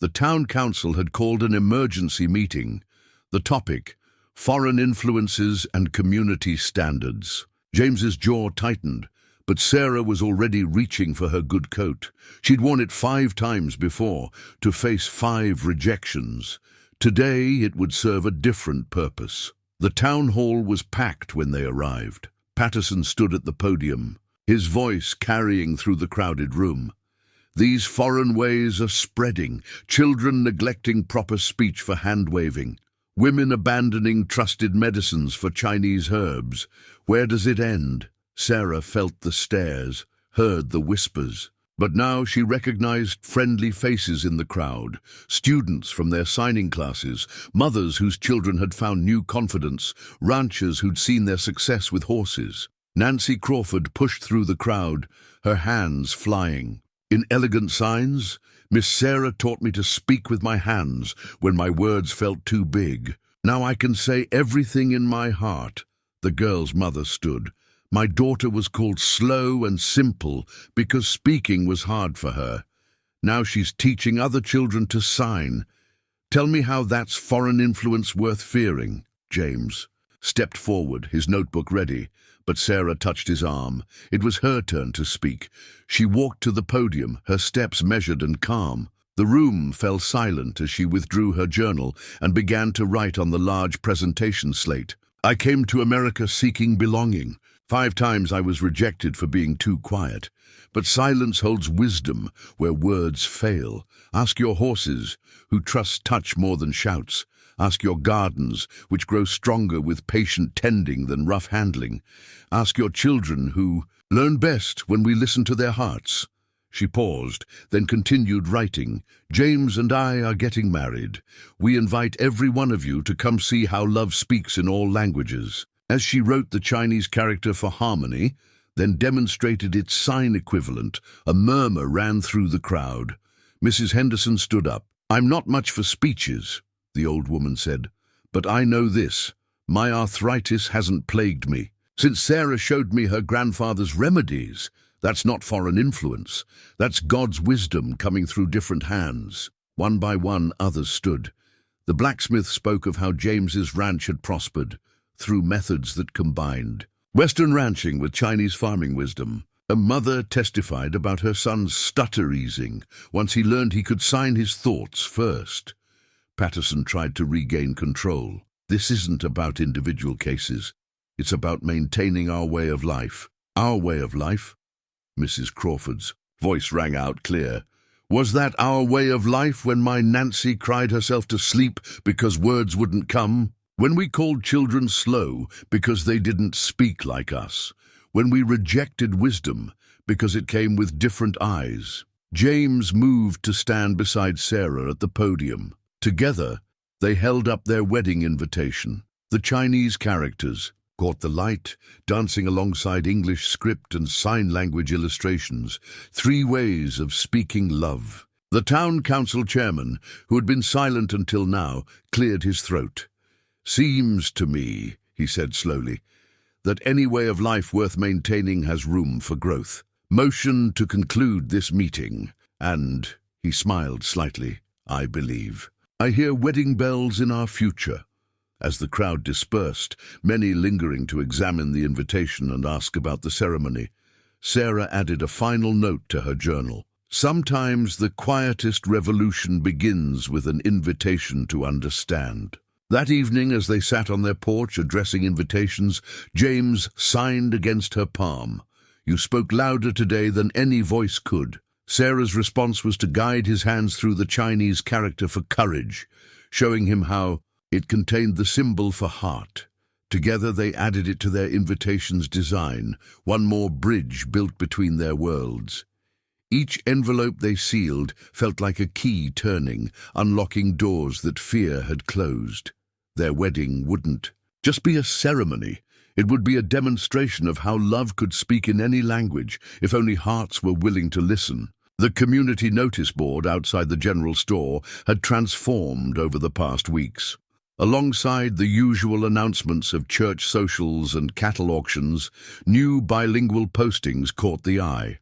The town council had called an emergency meeting. The topic, foreign influences and community standards. James's jaw tightened, but Sarah was already reaching for her good coat. She'd worn it 5 times before, to face 5 rejections. Today it would serve a different purpose. The town hall was packed when they arrived. Patterson stood at the podium, his voice carrying through the crowded room. "These foreign ways are spreading, children neglecting proper speech for hand-waving. Women abandoning trusted medicines for Chinese herbs. Where does it end?" Sarah felt the stares, heard the whispers. But now she recognized friendly faces in the crowd, students from their signing classes, mothers whose children had found new confidence, ranchers who'd seen their success with horses. Nancy Crawford pushed through the crowd, her hands flying. "In elegant signs, Miss Sarah taught me to speak with my hands when my words felt too big. Now I can say everything in my heart." The girl's mother stood. "My daughter was called slow and simple because speaking was hard for her. Now she's teaching other children to sign. Tell me how that's foreign influence worth fearing." James stepped forward, his notebook ready, but Sarah touched his arm. It was her turn to speak. She walked to the podium, her steps measured and calm. The room fell silent as she withdrew her journal and began to write on the large presentation slate. "I came to America seeking belonging. 5 times I was rejected for being too quiet. But silence holds wisdom where words fail. Ask your horses, who trust touch more than shouts. Ask your gardens, which grow stronger with patient tending than rough handling. Ask your children, who learn best when we listen to their hearts." She paused, then continued writing. "James and I are getting married. We invite every one of you to come see how love speaks in all languages." As she wrote the Chinese character for harmony, then demonstrated its sign equivalent, a murmur ran through the crowd. Mrs. Henderson stood up. "I'm not much for speeches," the old woman said, "but I know this. My arthritis hasn't plagued me. Since Sarah showed me her grandfather's remedies, that's not foreign influence. That's God's wisdom coming through different hands." One by one, others stood. The blacksmith spoke of how James's ranch had prospered through methods that combined Western ranching with Chinese farming wisdom. A mother testified about her son's stutter easing once he learned he could sign his thoughts first. Patterson tried to regain control. "This isn't about individual cases. It's about maintaining our way of life." "Our way of life?" Mrs. Crawford's voice rang out clear. "Was that our way of life when my Nancy cried herself to sleep because words wouldn't come? When we called children slow because they didn't speak like us? When we rejected wisdom because it came with different eyes?" James moved to stand beside Sarah at the podium. Together, they held up their wedding invitation. The Chinese characters caught the light, dancing alongside English script and sign language illustrations, 3 ways of speaking love. The town council chairman, who had been silent until now, cleared his throat. "Seems to me," he said slowly, "that any way of life worth maintaining has room for growth. Motion to conclude this meeting, and," he smiled slightly, "I believe I hear wedding bells in our future." As the crowd dispersed, many lingering to examine the invitation and ask about the ceremony, Sarah added a final note to her journal. Sometimes the quietest revolution begins with an invitation to understand. That evening, as they sat on their porch addressing invitations, James signed against her palm. "You spoke louder today than any voice could." Sarah's response was to guide his hands through the Chinese character for courage, showing him how it contained the symbol for heart. Together they added it to their invitation's design, one more bridge built between their worlds. Each envelope they sealed felt like a key turning, unlocking doors that fear had closed. Their wedding wouldn't just be a ceremony. It would be a demonstration of how love could speak in any language, if only hearts were willing to listen. The community notice board outside the general store had transformed over the past weeks. Alongside the usual announcements of church socials and cattle auctions, new bilingual postings caught the eye.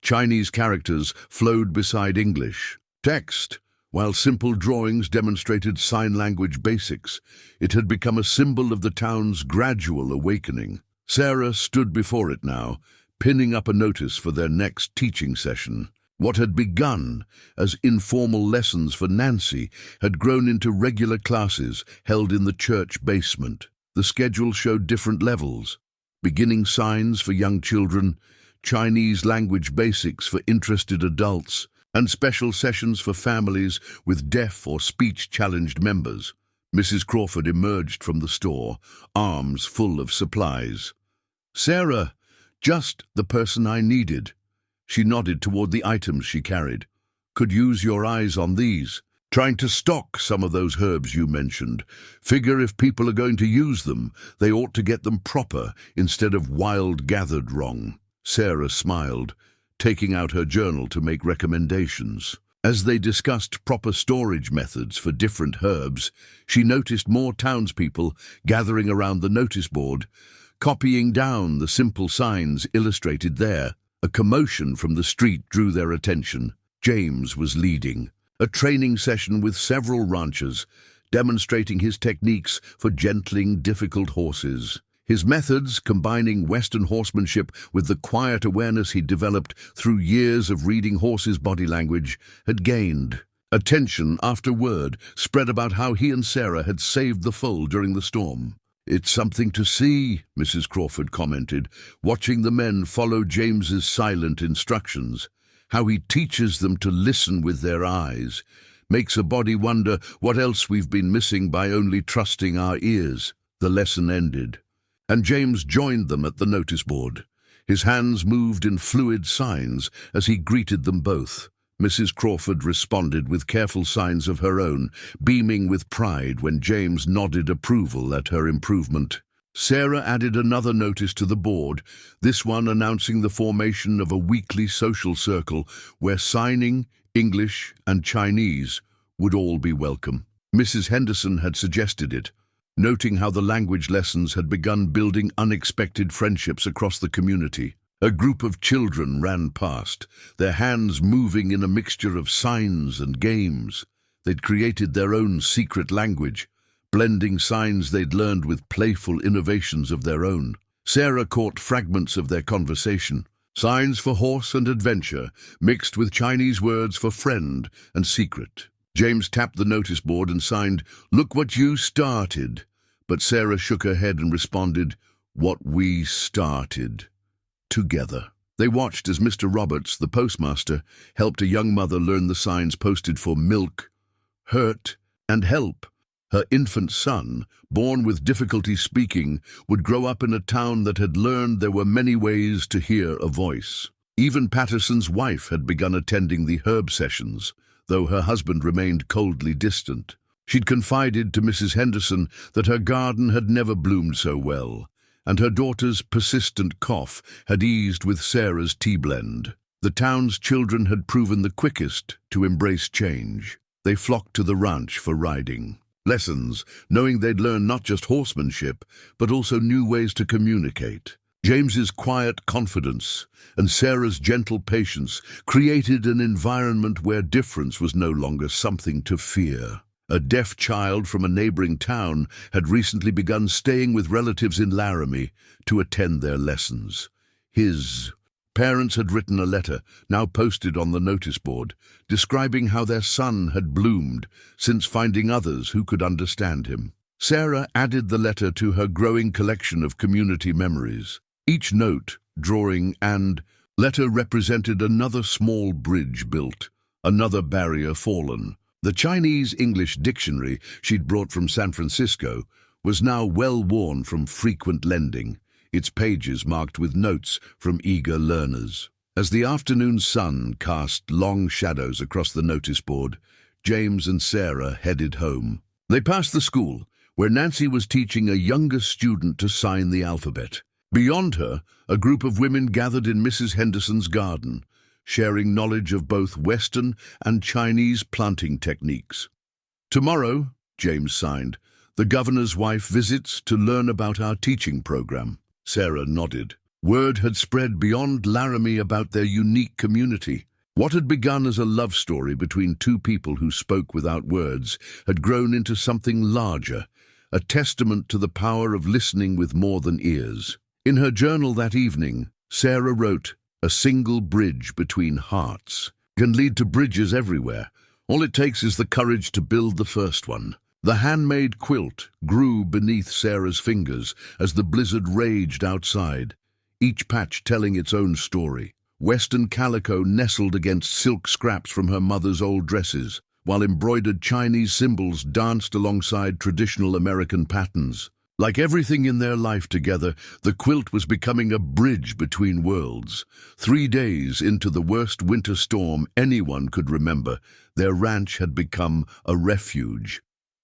Chinese characters flowed beside English text, while simple drawings demonstrated sign language basics. It had become a symbol of the town's gradual awakening. Sarah stood before it now, pinning up a notice for their next teaching session. What had begun as informal lessons for Nancy had grown into regular classes held in the church basement. The schedule showed different levels: beginning signs for young children, Chinese language basics for interested adults, and special sessions for families with deaf or speech-challenged members. Mrs. Crawford emerged from the store, arms full of supplies. "Sarah, just the person I needed." She nodded toward the items she carried. "Could use your eyes on these. Trying to stock some of those herbs you mentioned. Figure if people are going to use them, they ought to get them proper instead of wild gathered wrong." Sarah smiled, taking out her journal to make recommendations. As they discussed proper storage methods for different herbs, she noticed more townspeople gathering around the notice board, copying down the simple signs illustrated there. A commotion from the street drew their attention. James was leading a training session with several ranchers, demonstrating his techniques for gentling difficult horses. His methods, combining Western horsemanship with the quiet awareness he'd developed through years of reading horses' body language, had gained attention after word spread about how he and Sarah had saved the foal during the storm. "It's something to see," Mrs. Crawford commented, watching the men follow James's silent instructions. "How he teaches them to listen with their eyes. Makes a body wonder what else we've been missing by only trusting our ears." The lesson ended, and James joined them at the notice board. His hands moved in fluid signs as he greeted them both. Mrs. Crawford responded with careful signs of her own, beaming with pride when James nodded approval at her improvement. Sarah added another notice to the board, this one announcing the formation of a weekly social circle where signing, English, and Chinese would all be welcome. Mrs. Henderson had suggested it, noting how the language lessons had begun building unexpected friendships across the community. A group of children ran past, their hands moving in a mixture of signs and games. They'd created their own secret language, blending signs they'd learned with playful innovations of their own. Sarah caught fragments of their conversation. Signs for horse and adventure, mixed with Chinese words for friend and secret. James tapped the notice board and signed, "Look what you started." But Sarah shook her head and responded, "What we started." Together. They watched as Mr. Roberts, the postmaster, helped a young mother learn the signs posted for milk, hurt, and help. Her infant son, born with difficulty speaking, would grow up in a town that had learned there were many ways to hear a voice. Even Patterson's wife had begun attending the herb sessions, though her husband remained coldly distant. She'd confided to Mrs. Henderson that her garden had never bloomed so well, and her daughter's persistent cough had eased with Sarah's tea blend. The town's children had proven the quickest to embrace change. They flocked to the ranch for riding lessons, knowing they'd learn not just horsemanship, but also new ways to communicate. James's quiet confidence and Sarah's gentle patience created an environment where difference was no longer something to fear. A deaf child from a neighboring town had recently begun staying with relatives in Laram to attend their lessons. His Parents had written a letter, now posted on the notice board, describing how their son had bloomed since finding others who could understand him. Sarah added the letter to her growing collection of community memories. Each note, drawing, and letter represented another small bridge built, another barrier fallen. The Chinese-English dictionary she'd brought from San Francisco was now well worn from frequent lending, its pages marked with notes from eager learners. As the afternoon sun cast long shadows across the notice board, James and Sarah headed home. They passed the school, where Nancy was teaching a younger student to sign the alphabet. Beyond her, a group of women gathered in Mrs. Henderson's garden, sharing knowledge of both Western and Chinese planting techniques. "Tomorrow," James signed, "the governor's wife visits to learn about our teaching program." Sarah nodded. Word had spread beyond Laram about their unique community. What had begun as a love story between two people who spoke without words had grown into something larger, a testament to the power of listening with more than ears. In her journal that evening, Sarah wrote, "A single bridge between hearts can lead to bridges everywhere. All it takes is the courage to build the first one." The handmade quilt grew beneath Sarah's fingers as the blizzard raged outside, each patch telling its own story. Western calico nestled against silk scraps from her mother's old dresses, while embroidered Chinese symbols danced alongside traditional American patterns. Like everything in their life together, the quilt was becoming a bridge between worlds. 3 days into the worst winter storm anyone could remember, their ranch had become a refuge.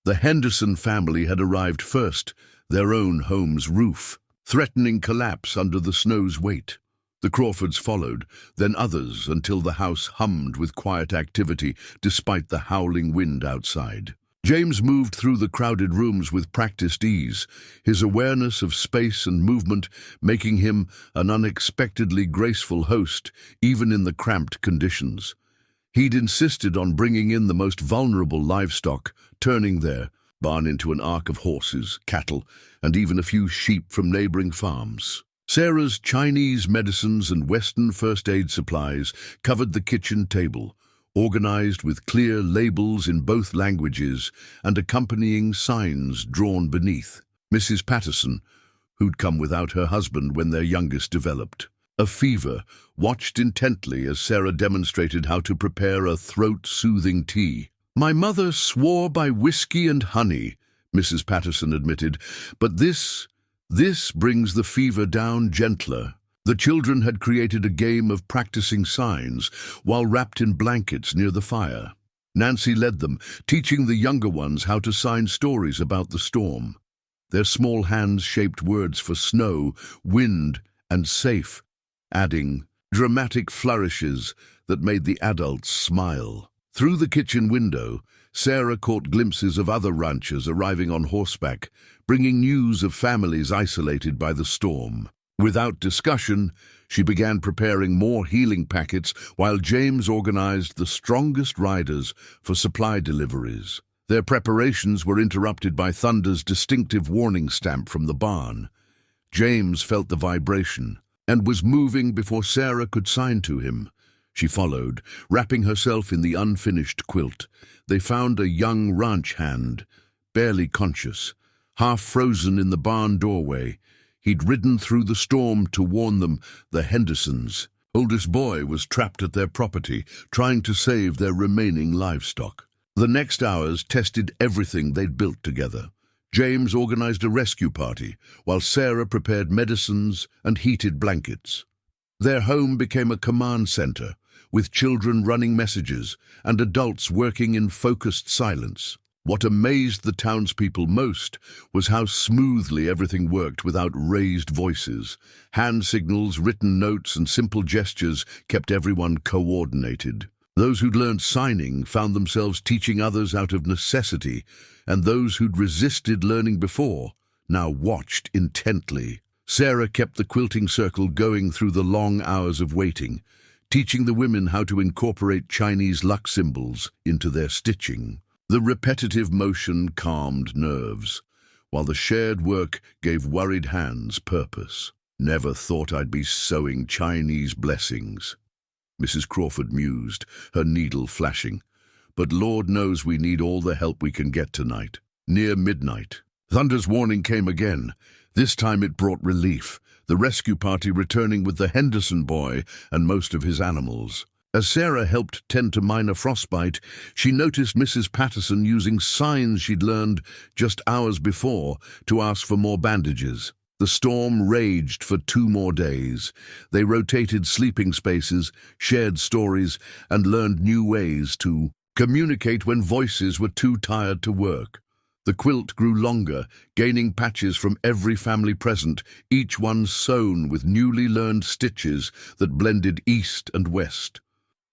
The Henderson family had arrived first, their own home's roof, threatening collapse under the snow's weight. The Crawfords followed, then others, until the house hummed with quiet activity despite the howling wind outside. James moved through the crowded rooms with practiced ease, his awareness of space and movement making him an unexpectedly graceful host, even in the cramped conditions. He'd insisted on bringing in the most vulnerable livestock, turning their barn into an ark of horses, cattle, and even a few sheep from neighboring farms. Sarah's Chinese medicines and Western first aid supplies covered the kitchen table, organized with clear labels in both languages and accompanying signs drawn beneath. Mrs. Patterson, who'd come without her husband when their youngest developed a fever, watched intently as Sarah demonstrated how to prepare a throat-soothing tea. "My mother swore by whiskey and honey," Mrs. Patterson admitted, "but this brings the fever down gentler." The children had created a game of practicing signs while wrapped in blankets near the fire. Nancy led them, teaching the younger ones how to sign stories about the storm. Their small hands shaped words for snow, wind, and safe, adding dramatic flourishes that made the adults smile. Through the kitchen window, Sarah caught glimpses of other ranchers arriving on horseback, bringing news of families isolated by the storm. Without discussion, she began preparing more healing packets while James organized the strongest riders for supply deliveries. Their preparations were interrupted by Thunder's distinctive warning stamp from the barn. James felt the vibration and was moving before Sarah could sign to him. She followed, wrapping herself in the unfinished quilt. They found a young ranch hand, barely conscious, half frozen in the barn doorway. He'd ridden through the storm to warn them, the Hendersons. Oldest boy was trapped at their property, trying to save their remaining livestock. The next hours tested everything they'd built together. James organized a rescue party, while Sarah prepared medicines and heated blankets. Their home became a command center, with children running messages and adults working in focused silence. What amazed the townspeople most was how smoothly everything worked without raised voices. Hand signals, written notes, and simple gestures kept everyone coordinated. Those who'd learned signing found themselves teaching others out of necessity, and those who'd resisted learning before now watched intently. Sarah kept the quilting circle going through the long hours of waiting, teaching the women how to incorporate Chinese luck symbols into their stitching. The repetitive motion calmed nerves, while the shared work gave worried hands purpose. Never thought I'd be sowing Chinese blessings, Mrs. Crawford mused, her needle flashing. But Lord knows we need all the help we can get tonight. Near midnight, Thunder's warning came again. This time it brought relief, the rescue party returning with the Henderson boy and most of his animals. As Sarah helped tend to minor frostbite, she noticed Mrs. Patterson using signs she'd learned just hours before to ask for more bandages. The storm raged for 2 more days. They rotated sleeping spaces, shared stories, and learned new ways to communicate when voices were too tired to work. The quilt grew longer, gaining patches from every family present, each one sewn with newly learned stitches that blended east and west.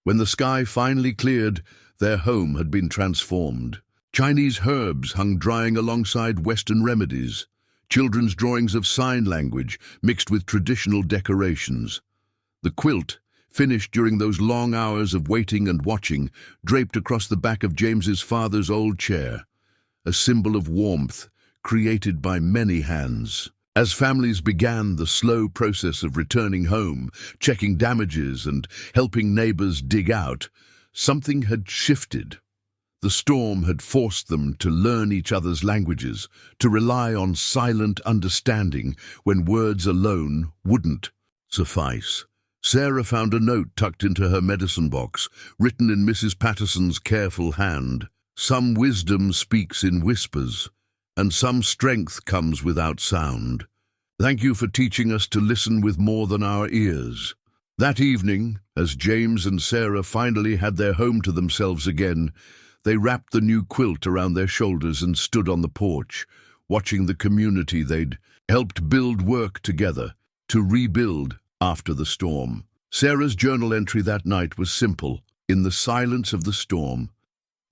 When the sky finally cleared, their home had been transformed. Chinese herbs hung drying alongside Western remedies, children's drawings of sign language mixed with traditional decorations. The quilt, finished during those long hours of waiting and watching, draped across the back of James's father's old chair, a symbol of warmth created by many hands. As families began the slow process of returning home, checking damages and helping neighbors dig out, something had shifted. The storm had forced them to learn each other's languages, to rely on silent understanding when words alone wouldn't suffice. Sarah found a note tucked into her medicine box, written in Mrs. Patterson's careful hand. Some wisdom speaks in whispers, and some strength comes without sound. Thank you for teaching us to listen with more than our ears. That evening, as James and Sarah finally had their home to themselves again, they wrapped the new quilt around their shoulders and stood on the porch, watching the community they'd helped build work together to rebuild after the storm. Sarah's journal entry that night was simple. In the silence of the storm,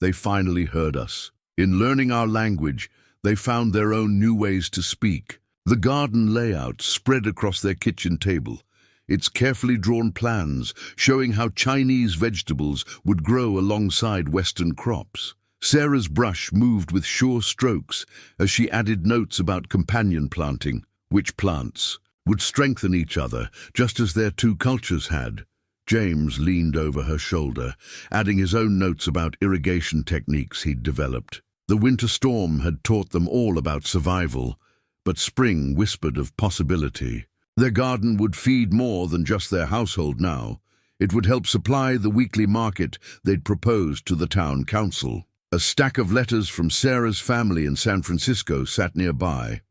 they finally heard us. In learning our language, they found their own new ways to speak. The garden layout spread across their kitchen table, its carefully drawn plans showing how Chinese vegetables would grow alongside Western crops. Sarah's brush moved with sure strokes as she added notes about companion planting, which plants would strengthen each other just as their 2 cultures had. James leaned over her shoulder, adding his own notes about irrigation techniques he'd developed. The winter storm had taught them all about survival, but spring whispered of possibility. Their garden would feed more than just their household now. It would help supply the weekly market they'd proposed to the town council. A stack of letters from Sarah's family in San Francisco sat nearby,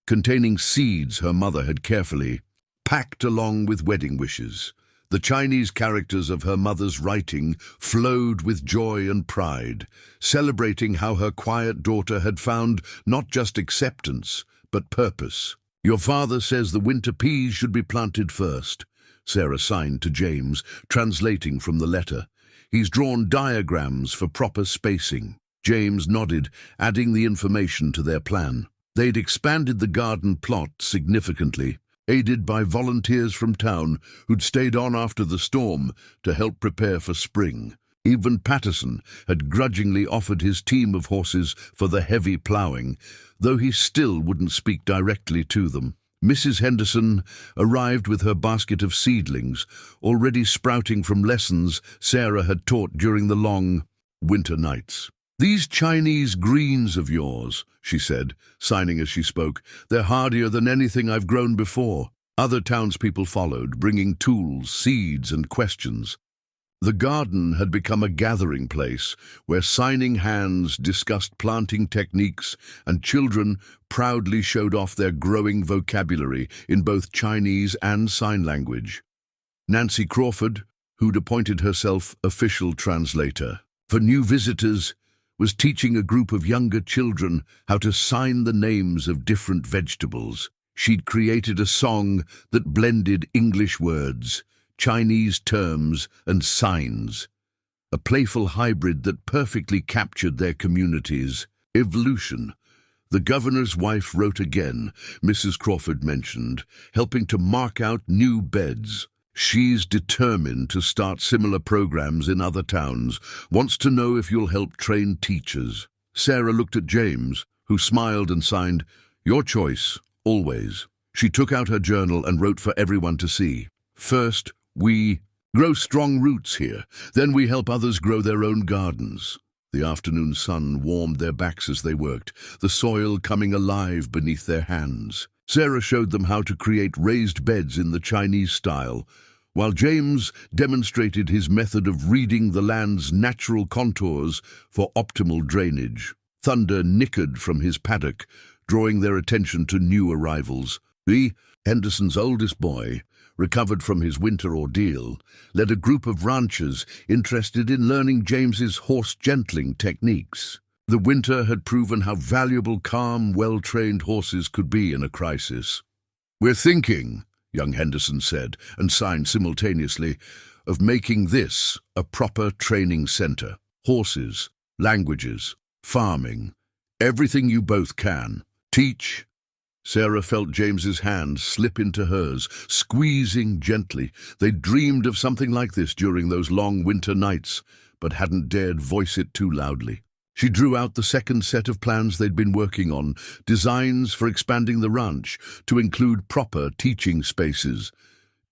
containing seeds her mother had carefully packed along with wedding wishes. The Chinese characters of her mother's writing flowed with joy and pride, celebrating how her quiet daughter had found not just acceptance, but purpose. Your father says the winter peas should be planted first, Sarah signed to James, translating from the letter. He's drawn diagrams for proper spacing. James nodded, adding the information to their plan. They'd expanded the garden plot significantly, aided by volunteers from town who'd stayed on after the storm to help prepare for spring. Even Patterson had grudgingly offered his team of horses for the heavy ploughing, though he still wouldn't speak directly to them. Mrs. Henderson arrived with her basket of seedlings, already sprouting from lessons Sarah had taught during the long winter nights. "These Chinese greens of yours," she said, signing as she spoke, "they're hardier than anything I've grown before." Other townspeople followed, bringing tools, seeds, and questions. The garden had become a gathering place where signing hands discussed planting techniques and children proudly showed off their growing vocabulary in both Chinese and sign language. Nancy Crawford, who'd appointed herself official translator for new visitors, was teaching a group of younger children how to sign the names of different vegetables. She'd created a song that blended English words, Chinese terms, and signs, a playful hybrid that perfectly captured their community's evolution. The governor's wife wrote again, Mrs. Crawford mentioned, helping to mark out new beds. She's determined to start similar programs in other towns, wants to know if you'll help train teachers. Sarah looked at James, who smiled and signed, "Your choice, always." She took out her journal and wrote for everyone to see. First, we grow strong roots here. Then we help others grow their own gardens. The afternoon sun warmed their backs as they worked, the soil coming alive beneath their hands. Sarah showed them how to create raised beds in the Chinese style, while James demonstrated his method of reading the land's natural contours for optimal drainage. Thunder nickered from his paddock, drawing their attention to new arrivals. Henderson's oldest boy, recovered from his winter ordeal, led a group of ranchers interested in learning James's horse-gentling techniques. The winter had proven how valuable calm, well-trained horses could be in a crisis. "We're thinking," young Henderson said, and signed simultaneously, "of making this a proper training center. Horses, languages, farming, everything you both can. Teach." Sarah felt James's hand slip into hers, squeezing gently. They dreamed of something like this during those long winter nights, but hadn't dared voice it too loudly. She drew out the second set of plans they'd been working on, designs for expanding the ranch to include proper teaching spaces.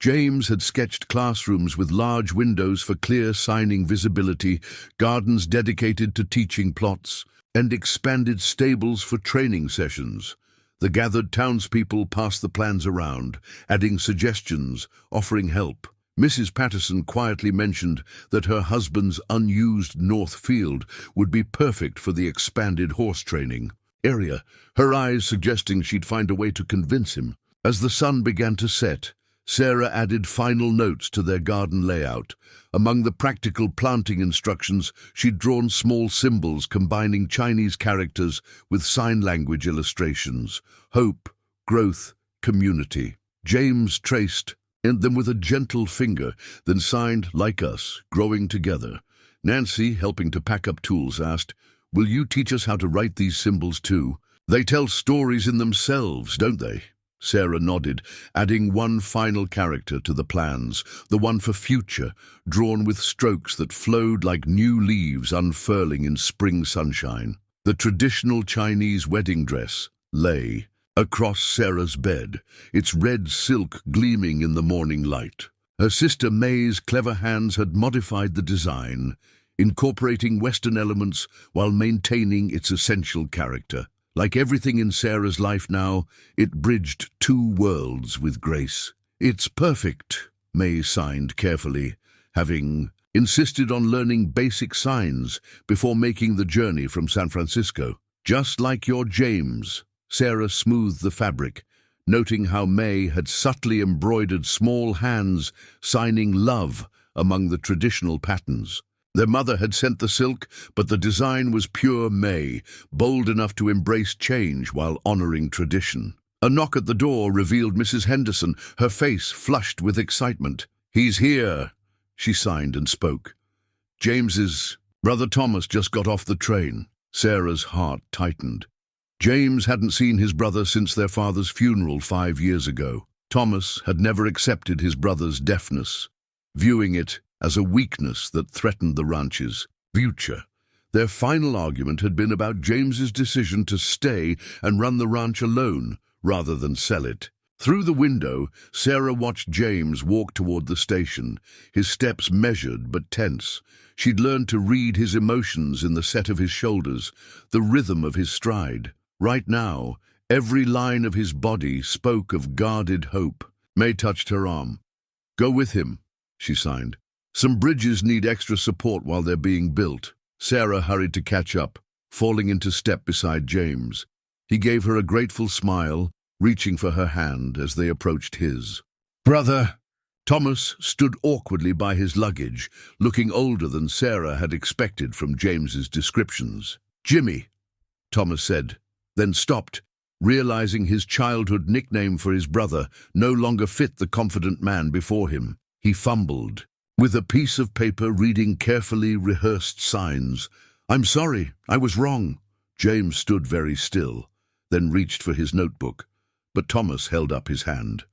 James had sketched classrooms with large windows for clear signing visibility, gardens dedicated to teaching plots, and expanded stables for training sessions. The gathered townspeople passed the plans around, adding suggestions, offering help. Mrs. Patterson quietly mentioned that her husband's unused north field would be perfect for the expanded horse training area, her eyes suggesting she'd find a way to convince him. As the sun began to set, Sarah added final notes to their garden layout. Among the practical planting instructions, she'd drawn small symbols combining Chinese characters with sign language illustrations. Hope, growth, community. James traced them with a gentle finger, then signed, "Like us, growing together." Nancy, helping to pack up tools, asked, "Will you teach us how to write these symbols too? They tell stories in themselves, don't they?" Sarah nodded, adding one final character to the plans, the one for future, drawn with strokes that flowed like new leaves unfurling in spring sunshine. The traditional Chinese wedding dress lay across Sarah's bed, its red silk gleaming in the morning light. Her sister May's clever hands had modified the design, incorporating Western elements while maintaining its essential character. Like everything in Sarah's life now, it bridged two worlds with grace. "It's perfect," May signed carefully, having insisted on learning basic signs before making the journey from San Francisco. "Just like your James." Sarah smoothed the fabric, noting how May had subtly embroidered small hands signing love among the traditional patterns. Their mother had sent the silk, but the design was pure May, bold enough to embrace change while honoring tradition. A knock at the door revealed Mrs. Henderson, her face flushed with excitement. "He's here," she signed and spoke. "James's brother Thomas just got off the train." Sarah's heart tightened. James hadn't seen his brother since their father's funeral 5 years ago. Thomas had never accepted his brother's deafness, viewing it as a weakness that threatened the ranch's future. Their final argument had been about James's decision to stay and run the ranch alone rather than sell it. Through the window, Sarah watched James walk toward the station, his steps measured but tense. She'd learned to read his emotions in the set of his shoulders, the rhythm of his stride. Right now, every line of his body spoke of guarded hope. May touched her arm. "Go with him," she signed. "Some bridges need extra support while they're being built." Sarah hurried to catch up, falling into step beside James. He gave her a grateful smile, reaching for her hand as they approached his. "Brother!" Thomas stood awkwardly by his luggage, looking older than Sarah had expected from James's descriptions. "Jimmy," Thomas said, then stopped, realizing his childhood nickname for his brother no longer fit the confident man before him. He fumbled, with a piece of paper reading carefully rehearsed signs. "I'm sorry, I was wrong." James stood very still, then reached for his notebook, but Thomas held up his hand.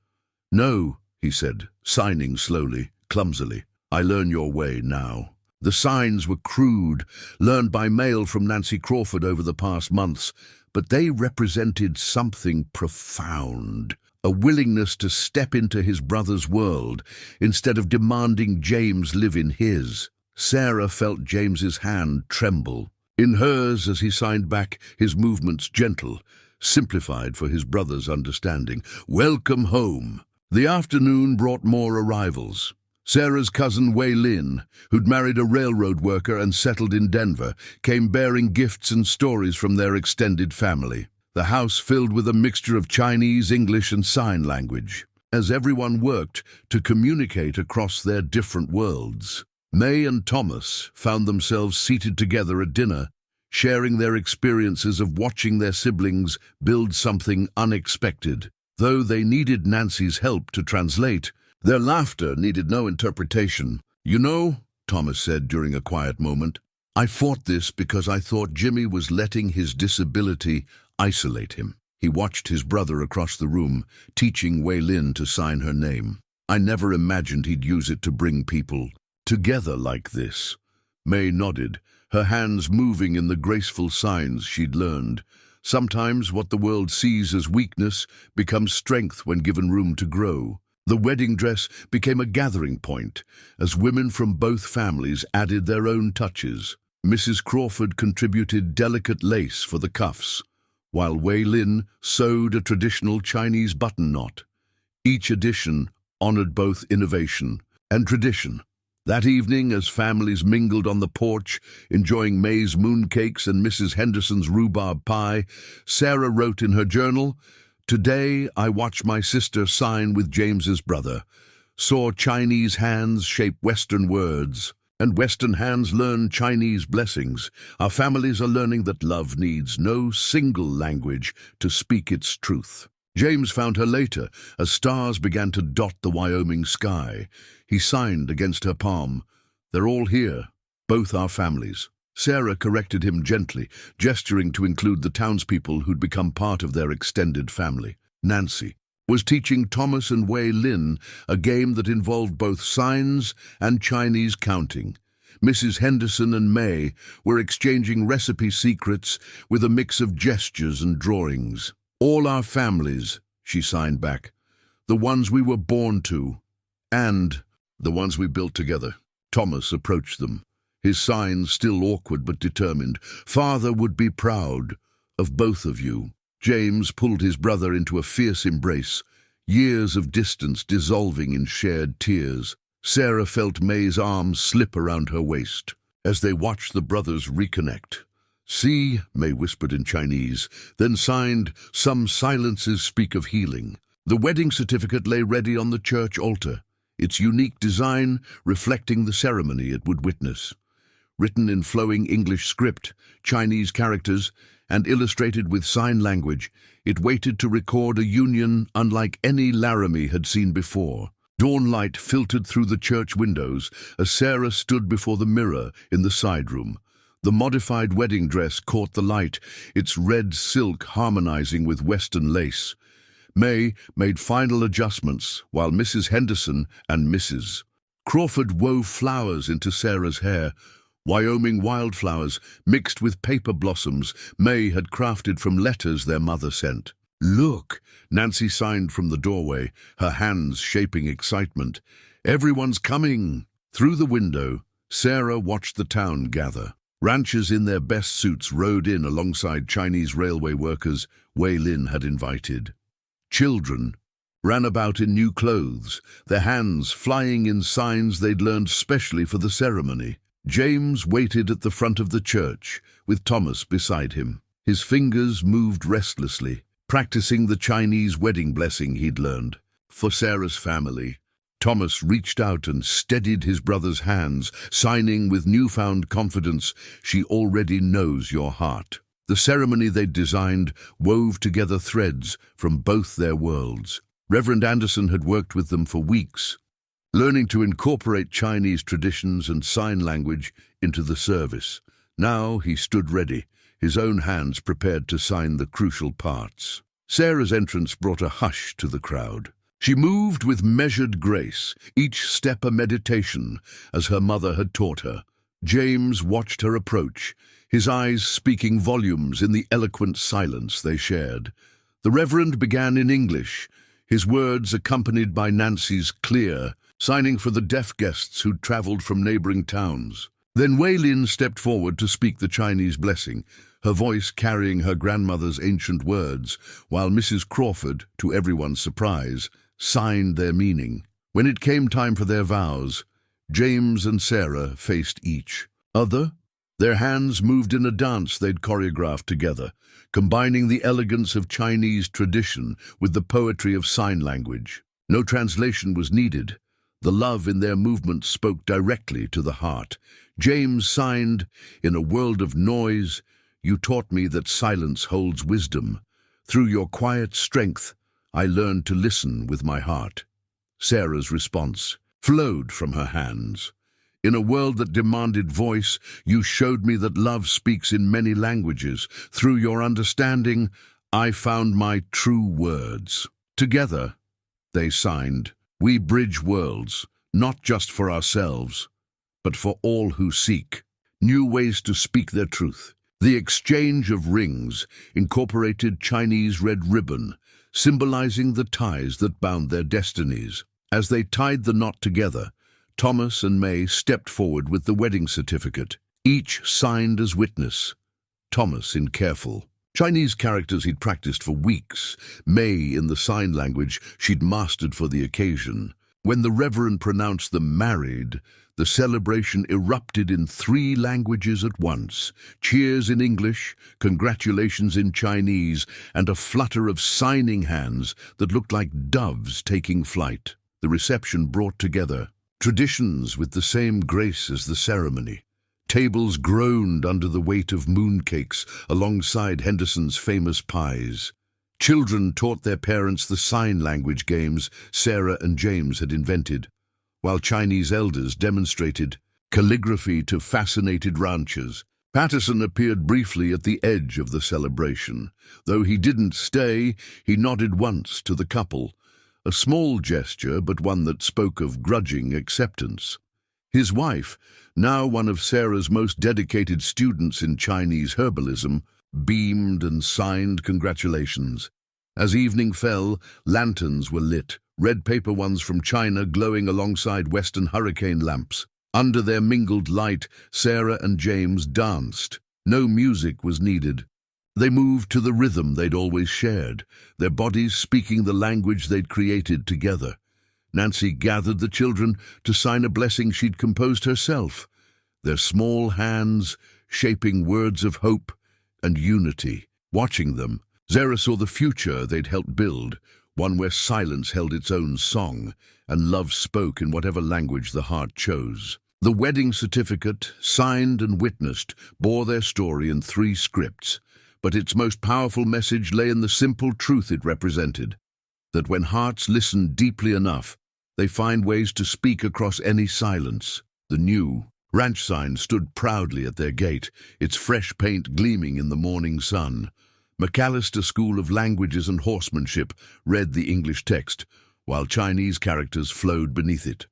"No," he said, signing slowly, clumsily. "I learn your way now." The signs were crude, learned by mail from Nancy Crawford over the past months, but they represented something profound. A willingness to step into his brother's world instead of demanding James live in his. Sarah felt James's hand tremble. In hers, as he signed back, his movements gentle, simplified for his brother's understanding. Welcome home. The afternoon brought more arrivals. Sarah's cousin Wei Lin, who'd married a railroad worker and settled in Denver, came bearing gifts and stories from their extended family. The house filled with a mixture of Chinese, English, and sign language, as everyone worked to communicate across their different worlds. May and Thomas found themselves seated together at dinner, sharing their experiences of watching their siblings build something unexpected. Though they needed Nancy's help to translate, their laughter needed no interpretation. "You know," Thomas said during a quiet moment, "I fought this because I thought Jimmy was letting his disability isolate him." He watched his brother across the room, teaching Wei Lin to sign her name. "I never imagined he'd use it to bring people together like this." May nodded, her hands moving in the graceful signs she'd learned. Sometimes what the world sees as weakness becomes strength when given room to grow. The wedding dress became a gathering point, as women from both families added their own touches. Mrs. Crawford contributed delicate lace for the cuffs, while Wei Lin sewed a traditional Chinese button knot. Each addition honored both innovation and tradition. That evening, as families mingled on the porch, enjoying May's mooncakes and Mrs. Henderson's rhubarb pie, Sarah wrote in her journal, "Today I watched my sister sign with James's brother, saw Chinese hands shape Western words, and Western hands learn Chinese blessings. Our families are learning that love needs no single language to speak its truth." James found her later, as stars began to dot the Wyoming sky. He signed against her palm, "They're all here, both our families." Sarah corrected him gently, gesturing to include the townspeople who'd become part of their extended family. Nancy was teaching Thomas and Wei Lin a game that involved both signs and Chinese counting. Mrs. Henderson and May were exchanging recipe secrets with a mix of gestures and drawings. "All our families," she signed back, "the ones we were born to, and the ones we built together." Thomas approached them, his signs still awkward but determined. "Father would be proud of both of you." James pulled his brother into a fierce embrace, years of distance dissolving in shared tears. Sarah felt May's arms slip around her waist as they watched the brothers reconnect. "See," May whispered in Chinese, then signed, "Some silences speak of healing." The wedding certificate lay ready on the church altar, its unique design reflecting the ceremony it would witness. Written in flowing English script, Chinese characters, and illustrated with sign language, it waited to record a union unlike any Laram had seen before. Dawnlight filtered through the church windows as Sarah stood before the mirror in the side room. The modified wedding dress caught the light, its red silk harmonizing with Western lace. May made final adjustments, while Mrs. Henderson and Mrs. Crawford wove flowers into Sarah's hair. Wyoming wildflowers mixed with paper blossoms May had crafted from letters their mother sent. "Look," Nancy signed from the doorway, her hands shaping excitement. "Everyone's coming." Through the window, Sarah watched the town gather. Ranchers in their best suits rode in alongside Chinese railway workers Wei Lin had invited. Children ran about in new clothes, their hands flying in signs they'd learned specially for the ceremony. James waited at the front of the church, with Thomas beside him. His fingers moved restlessly, practicing the Chinese wedding blessing he'd learned. For Sarah's family, Thomas reached out and steadied his brother's hands, signing with newfound confidence, "She already knows your heart." The ceremony they'd designed wove together threads from both their worlds. Reverend Anderson had worked with them for weeks, learning to incorporate Chinese traditions and sign language into the service. Now he stood ready, his own hands prepared to sign the crucial parts. Sarah's entrance brought a hush to the crowd. She moved with measured grace, each step a meditation, as her mother had taught her. James watched her approach, his eyes speaking volumes in the eloquent silence they shared. The Reverend began in English, his words accompanied by Nancy's clear, signing for the deaf guests who'd traveled from neighboring towns. Then Wei Lin stepped forward to speak the Chinese blessing, her voice carrying her grandmother's ancient words, while Mrs. Crawford, to everyone's surprise, signed their meaning. When it came time for their vows, James and Sarah faced each other. Their hands moved in a dance they'd choreographed together, combining the elegance of Chinese tradition with the poetry of sign language. No translation was needed. The love in their movements spoke directly to the heart. James signed, "In a world of noise, you taught me that silence holds wisdom. Through your quiet strength, I learned to listen with my heart." Sarah's response flowed from her hands. "In a world that demanded voice, you showed me that love speaks in many languages. Through your understanding, I found my true words." Together, they signed, "We bridge worlds, not just for ourselves, but for all who seek new ways to speak their truth." The exchange of rings incorporated Chinese red ribbon, symbolizing the ties that bound their destinies. As they tied the knot together, Thomas and May stepped forward with the wedding certificate, each signed as witness. Thomas in careful Chinese characters he'd practiced for weeks, May in the sign language she'd mastered for the occasion. When the Reverend pronounced them married, the celebration erupted in 3 languages at once: cheers in English, congratulations in Chinese, and a flutter of signing hands that looked like doves taking flight. The reception brought together traditions with the same grace as the ceremony. Tables groaned under the weight of mooncakes alongside Henderson's famous pies. Children taught their parents the sign language games Sarah and James had invented, while Chinese elders demonstrated calligraphy to fascinated ranchers. Patterson appeared briefly at the edge of the celebration. Though he didn't stay, he nodded once to the couple, a small gesture but one that spoke of grudging acceptance. His wife, now one of Sarah's most dedicated students in Chinese herbalism, beamed and signed congratulations. As evening fell, lanterns were lit, red paper ones from China glowing alongside Western hurricane lamps. Under their mingled light, Sarah and James danced. No music was needed. They moved to the rhythm they'd always shared, their bodies speaking the language they'd created together. Nancy gathered the children to sign a blessing she'd composed herself, their small hands shaping words of hope and unity. Watching them, Sarah saw the future they'd helped build, one where silence held its own song and love spoke in whatever language the heart chose. The wedding certificate, signed and witnessed, bore their story in 3 scripts, but its most powerful message lay in the simple truth it represented, that when hearts listen deeply enough, they find ways to speak across any silence. The new ranch sign stood proudly at their gate, its fresh paint gleaming in the morning sun. McAllister School of Languages and Horsemanship read the English text, while Chinese characters flowed beneath it.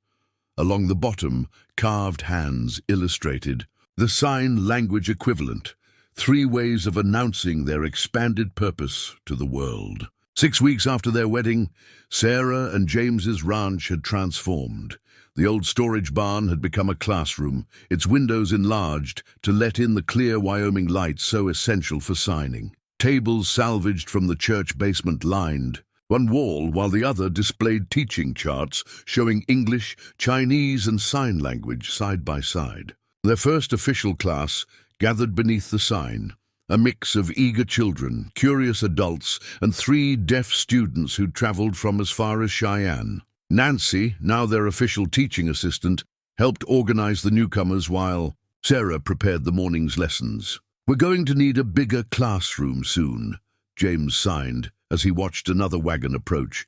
Along the bottom, carved hands illustrated the sign language equivalent, 3 ways of announcing their expanded purpose to the world. 6 weeks after their wedding, Sarah and James's ranch had transformed. The old storage barn had become a classroom, its windows enlarged to let in the clear Wyoming light so essential for signing. Tables salvaged from the church basement lined one wall, while the other displayed teaching charts showing English, Chinese, and sign language side by side. Their first official class gathered beneath the sign, a mix of eager children, curious adults, and 3 deaf students who'd traveled from as far as Cheyenne. Nancy, now their official teaching assistant, helped organize the newcomers while Sarah prepared the morning's lessons. "We're going to need a bigger classroom soon," James signed as he watched another wagon approach.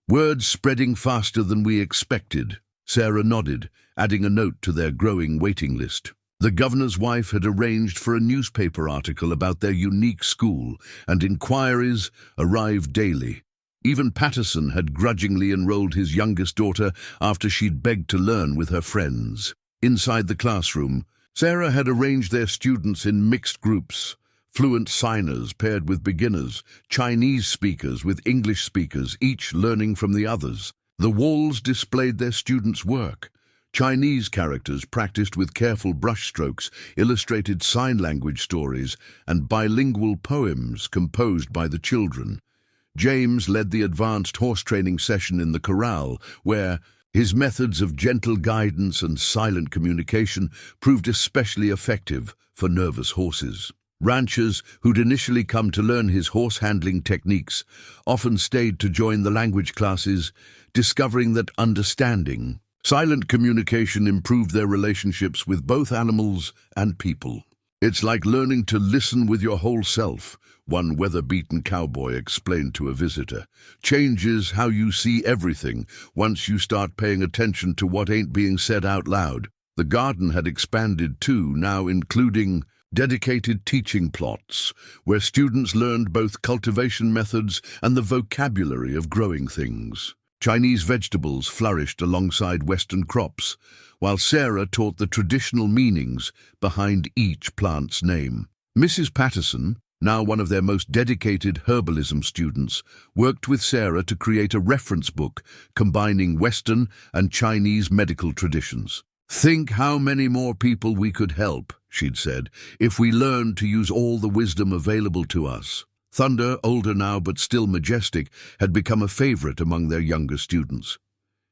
"Words spreading faster than we expected." Sarah nodded, adding a note to their growing waiting list. The governor's wife had arranged for a newspaper article about their unique school, and inquiries arrived daily. Even Patterson had grudgingly enrolled his youngest daughter after she'd begged to learn with her friends. Inside the classroom, Sarah had arranged their students in mixed groups, fluent signers paired with beginners, Chinese speakers with English speakers, each learning from the others. The walls displayed their students' work. Chinese characters practiced with careful brushstrokes, illustrated sign language stories, and bilingual poems composed by the children. James led the advanced horse training session in the corral, where his methods of gentle guidance and silent communication proved especially effective for nervous horses. Ranchers who'd initially come to learn his horse handling techniques often stayed to join the language classes, discovering that understanding silent communication improved their relationships with both animals and people. "It's like learning to listen with your whole self," one weather-beaten cowboy explained to a visitor. "Changes how you see everything once you start paying attention to what ain't being said out loud." The garden had expanded too, now including dedicated teaching plots, where students learned both cultivation methods and the vocabulary of growing things. Chinese vegetables flourished alongside Western crops, while Sarah taught the traditional meanings behind each plant's name. Mrs. Patterson, now one of their most dedicated herbalism students, worked with Sarah to create a reference book combining Western and Chinese medical traditions. "Think how many more people we could help," she'd said, "if we learned to use all the wisdom available to us." Thunder, older now but still majestic, had become a favorite among their younger students.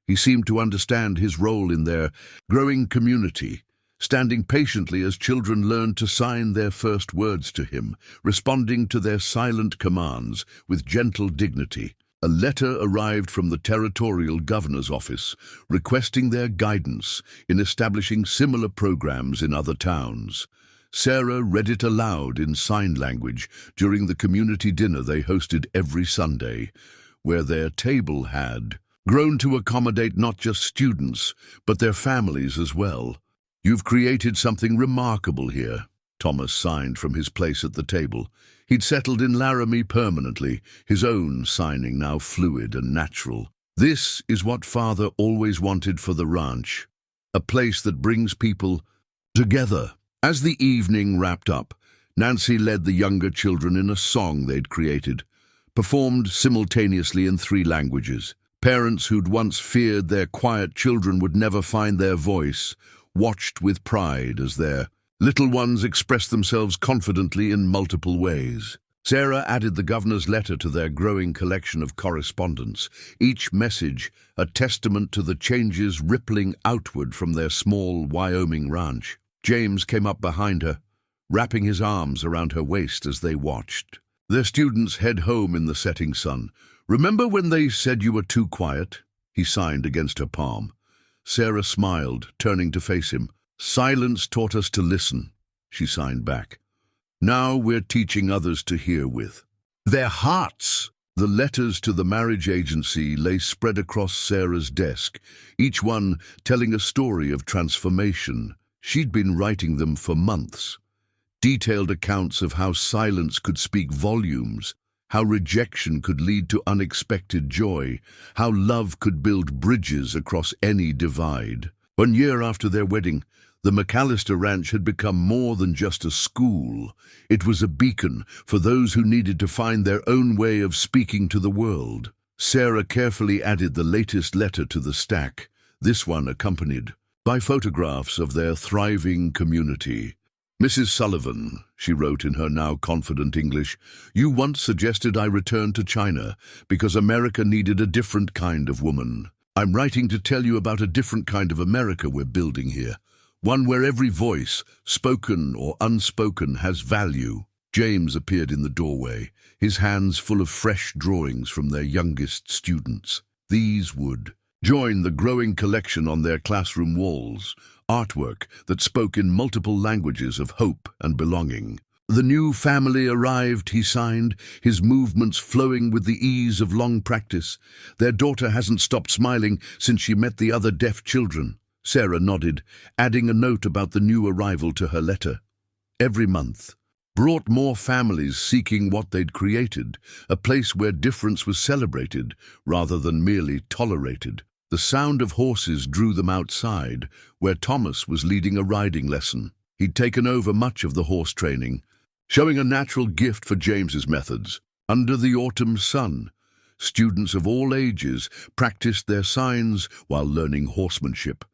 He seemed to understand his role in their growing community, standing patiently as children learned to sign their first words to him, responding to their silent commands with gentle dignity. A letter arrived from the territorial governor's office requesting their guidance in establishing similar programs in other towns. Sarah read it aloud in sign language during the community dinner they hosted every Sunday, where their table had grown to accommodate not just students, but their families as well. "You've created something remarkable here," Thomas signed from his place at the table. He'd settled in Laram permanently, his own signing now fluid and natural. "This is what Father always wanted for the ranch, a place that brings people together." As the evening wrapped up, Nancy led the younger children in a song they'd created, performed simultaneously in 3 languages. Parents who'd once feared their quiet children would never find their voice watched with pride as their little ones expressed themselves confidently in multiple ways. Sarah added the governor's letter to their growing collection of correspondence, each message a testament to the changes rippling outward from their small Wyoming ranch. James came up behind her, wrapping his arms around her waist as they watched. Their students head home in the setting sun. "Remember when they said you were too quiet?" He signed against her palm. Sarah smiled, turning to face him. "Silence taught us to listen," she signed back. "Now we're teaching others to hear with their hearts." The letters to the marriage agency lay spread across Sarah's desk, each one telling a story of transformation. She'd been writing them for months. Detailed accounts of how silence could speak volumes, how rejection could lead to unexpected joy, how love could build bridges across any divide. 1 year after their wedding, the McAllister Ranch had become more than just a school. It was a beacon for those who needed to find their own way of speaking to the world. Sarah carefully added the latest letter to the stack, this one accompanied by photographs of their thriving community. "Mrs. Sullivan," she wrote in her now confident English, "you once suggested I return to China because America needed a different kind of woman. I'm writing to tell you about a different kind of America we're building here, one where every voice, spoken or unspoken, has value." James appeared in the doorway, his hands full of fresh drawings from their youngest students. These would join the growing collection on their classroom walls, artwork that spoke in multiple languages of hope and belonging. "The new family arrived," he signed, his movements flowing with the ease of long practice. "Their daughter hasn't stopped smiling since she met the other deaf children." Sarah nodded, adding a note about the new arrival to her letter. "Every month brought more families seeking what they'd created, a place where difference was celebrated rather than merely tolerated." The sound of horses drew them outside, where Thomas was leading a riding lesson. He'd taken over much of the horse training, showing a natural gift for James's methods. Under the autumn sun, students of all ages practiced their signs while learning horsemanship,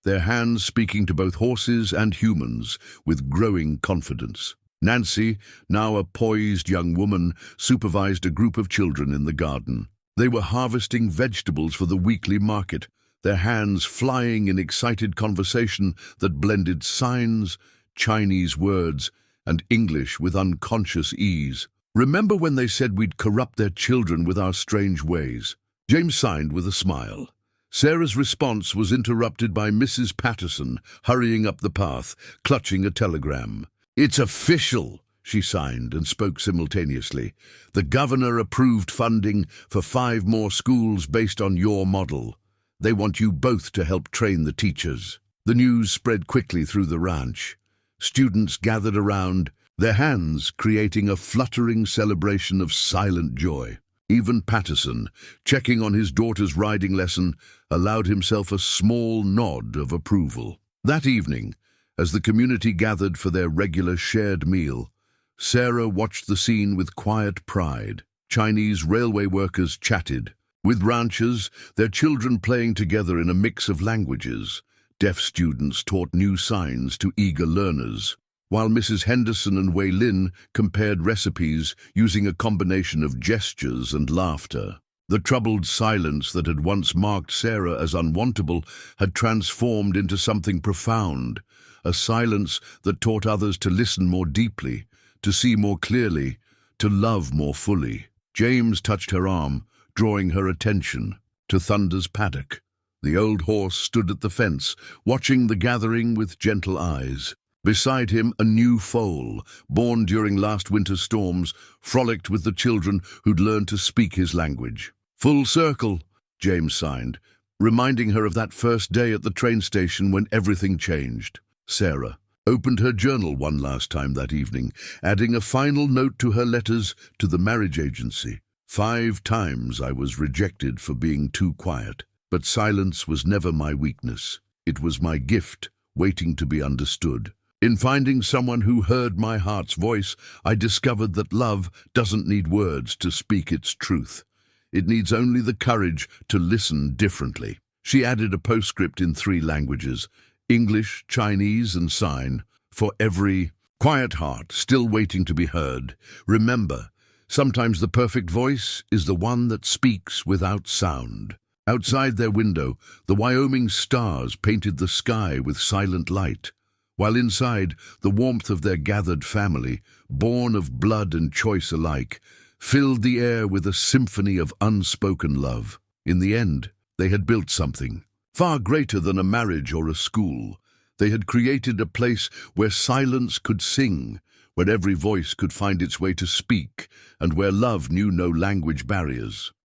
their hands speaking to both horses and humans with growing confidence. Nancy, now a poised young woman, supervised a group of children in the garden. They were harvesting vegetables for the weekly market, their hands flying in excited conversation that blended signs, Chinese words, and English with unconscious ease. "Remember when they said we'd corrupt their children with our strange ways?" James signed with a smile. Sarah's response was interrupted by Mrs. Patterson hurrying up the path, clutching a telegram. "It's official," she signed and spoke simultaneously. "The governor approved funding for 5 more schools based on your model. They want you both to help train the teachers." The news spread quickly through the ranch. Students gathered around, their hands creating a fluttering celebration of silent joy. Even Patterson, checking on his daughter's riding lesson, allowed himself a small nod of approval. That evening, as the community gathered for their regular shared meal, Sarah watched the scene with quiet pride. Chinese railway workers chatted, with ranchers, their children playing together in a mix of languages. Deaf students taught new signs to eager learners, while Mrs. Henderson and Wei Lin compared recipes using a combination of gestures and laughter. The troubled silence that had once marked Sarah as unwantable had transformed into something profound, a silence that taught others to listen more deeply, to see more clearly, to love more fully. James touched her arm, drawing her attention to Thunder's paddock. The old horse stood at the fence, watching the gathering with gentle eyes. Beside him, a new foal, born during last winter's storms, frolicked with the children who'd learned to speak his language. "Full circle," James signed, reminding her of that first day at the train station when everything changed. Sarah opened her journal one last time that evening, adding a final note to her letters to the marriage agency. 5 times I was rejected for being too quiet. But silence was never my weakness. It was my gift, waiting to be understood. In finding someone who heard my heart's voice, I discovered that love doesn't need words to speak its truth. It needs only the courage to listen differently. She added a postscript in 3 languages, English, Chinese, and Sign, for every quiet heart still waiting to be heard. Remember, sometimes the perfect voice is the one that speaks without sound. Outside their window, the Wyoming stars painted the sky with silent light, while inside, the warmth of their gathered family, born of blood and choice alike, filled the air with a symphony of unspoken love. In the end, they had built something far greater than a marriage or a school. They had created a place where silence could sing, where every voice could find its way to speak, and where love knew no language barriers.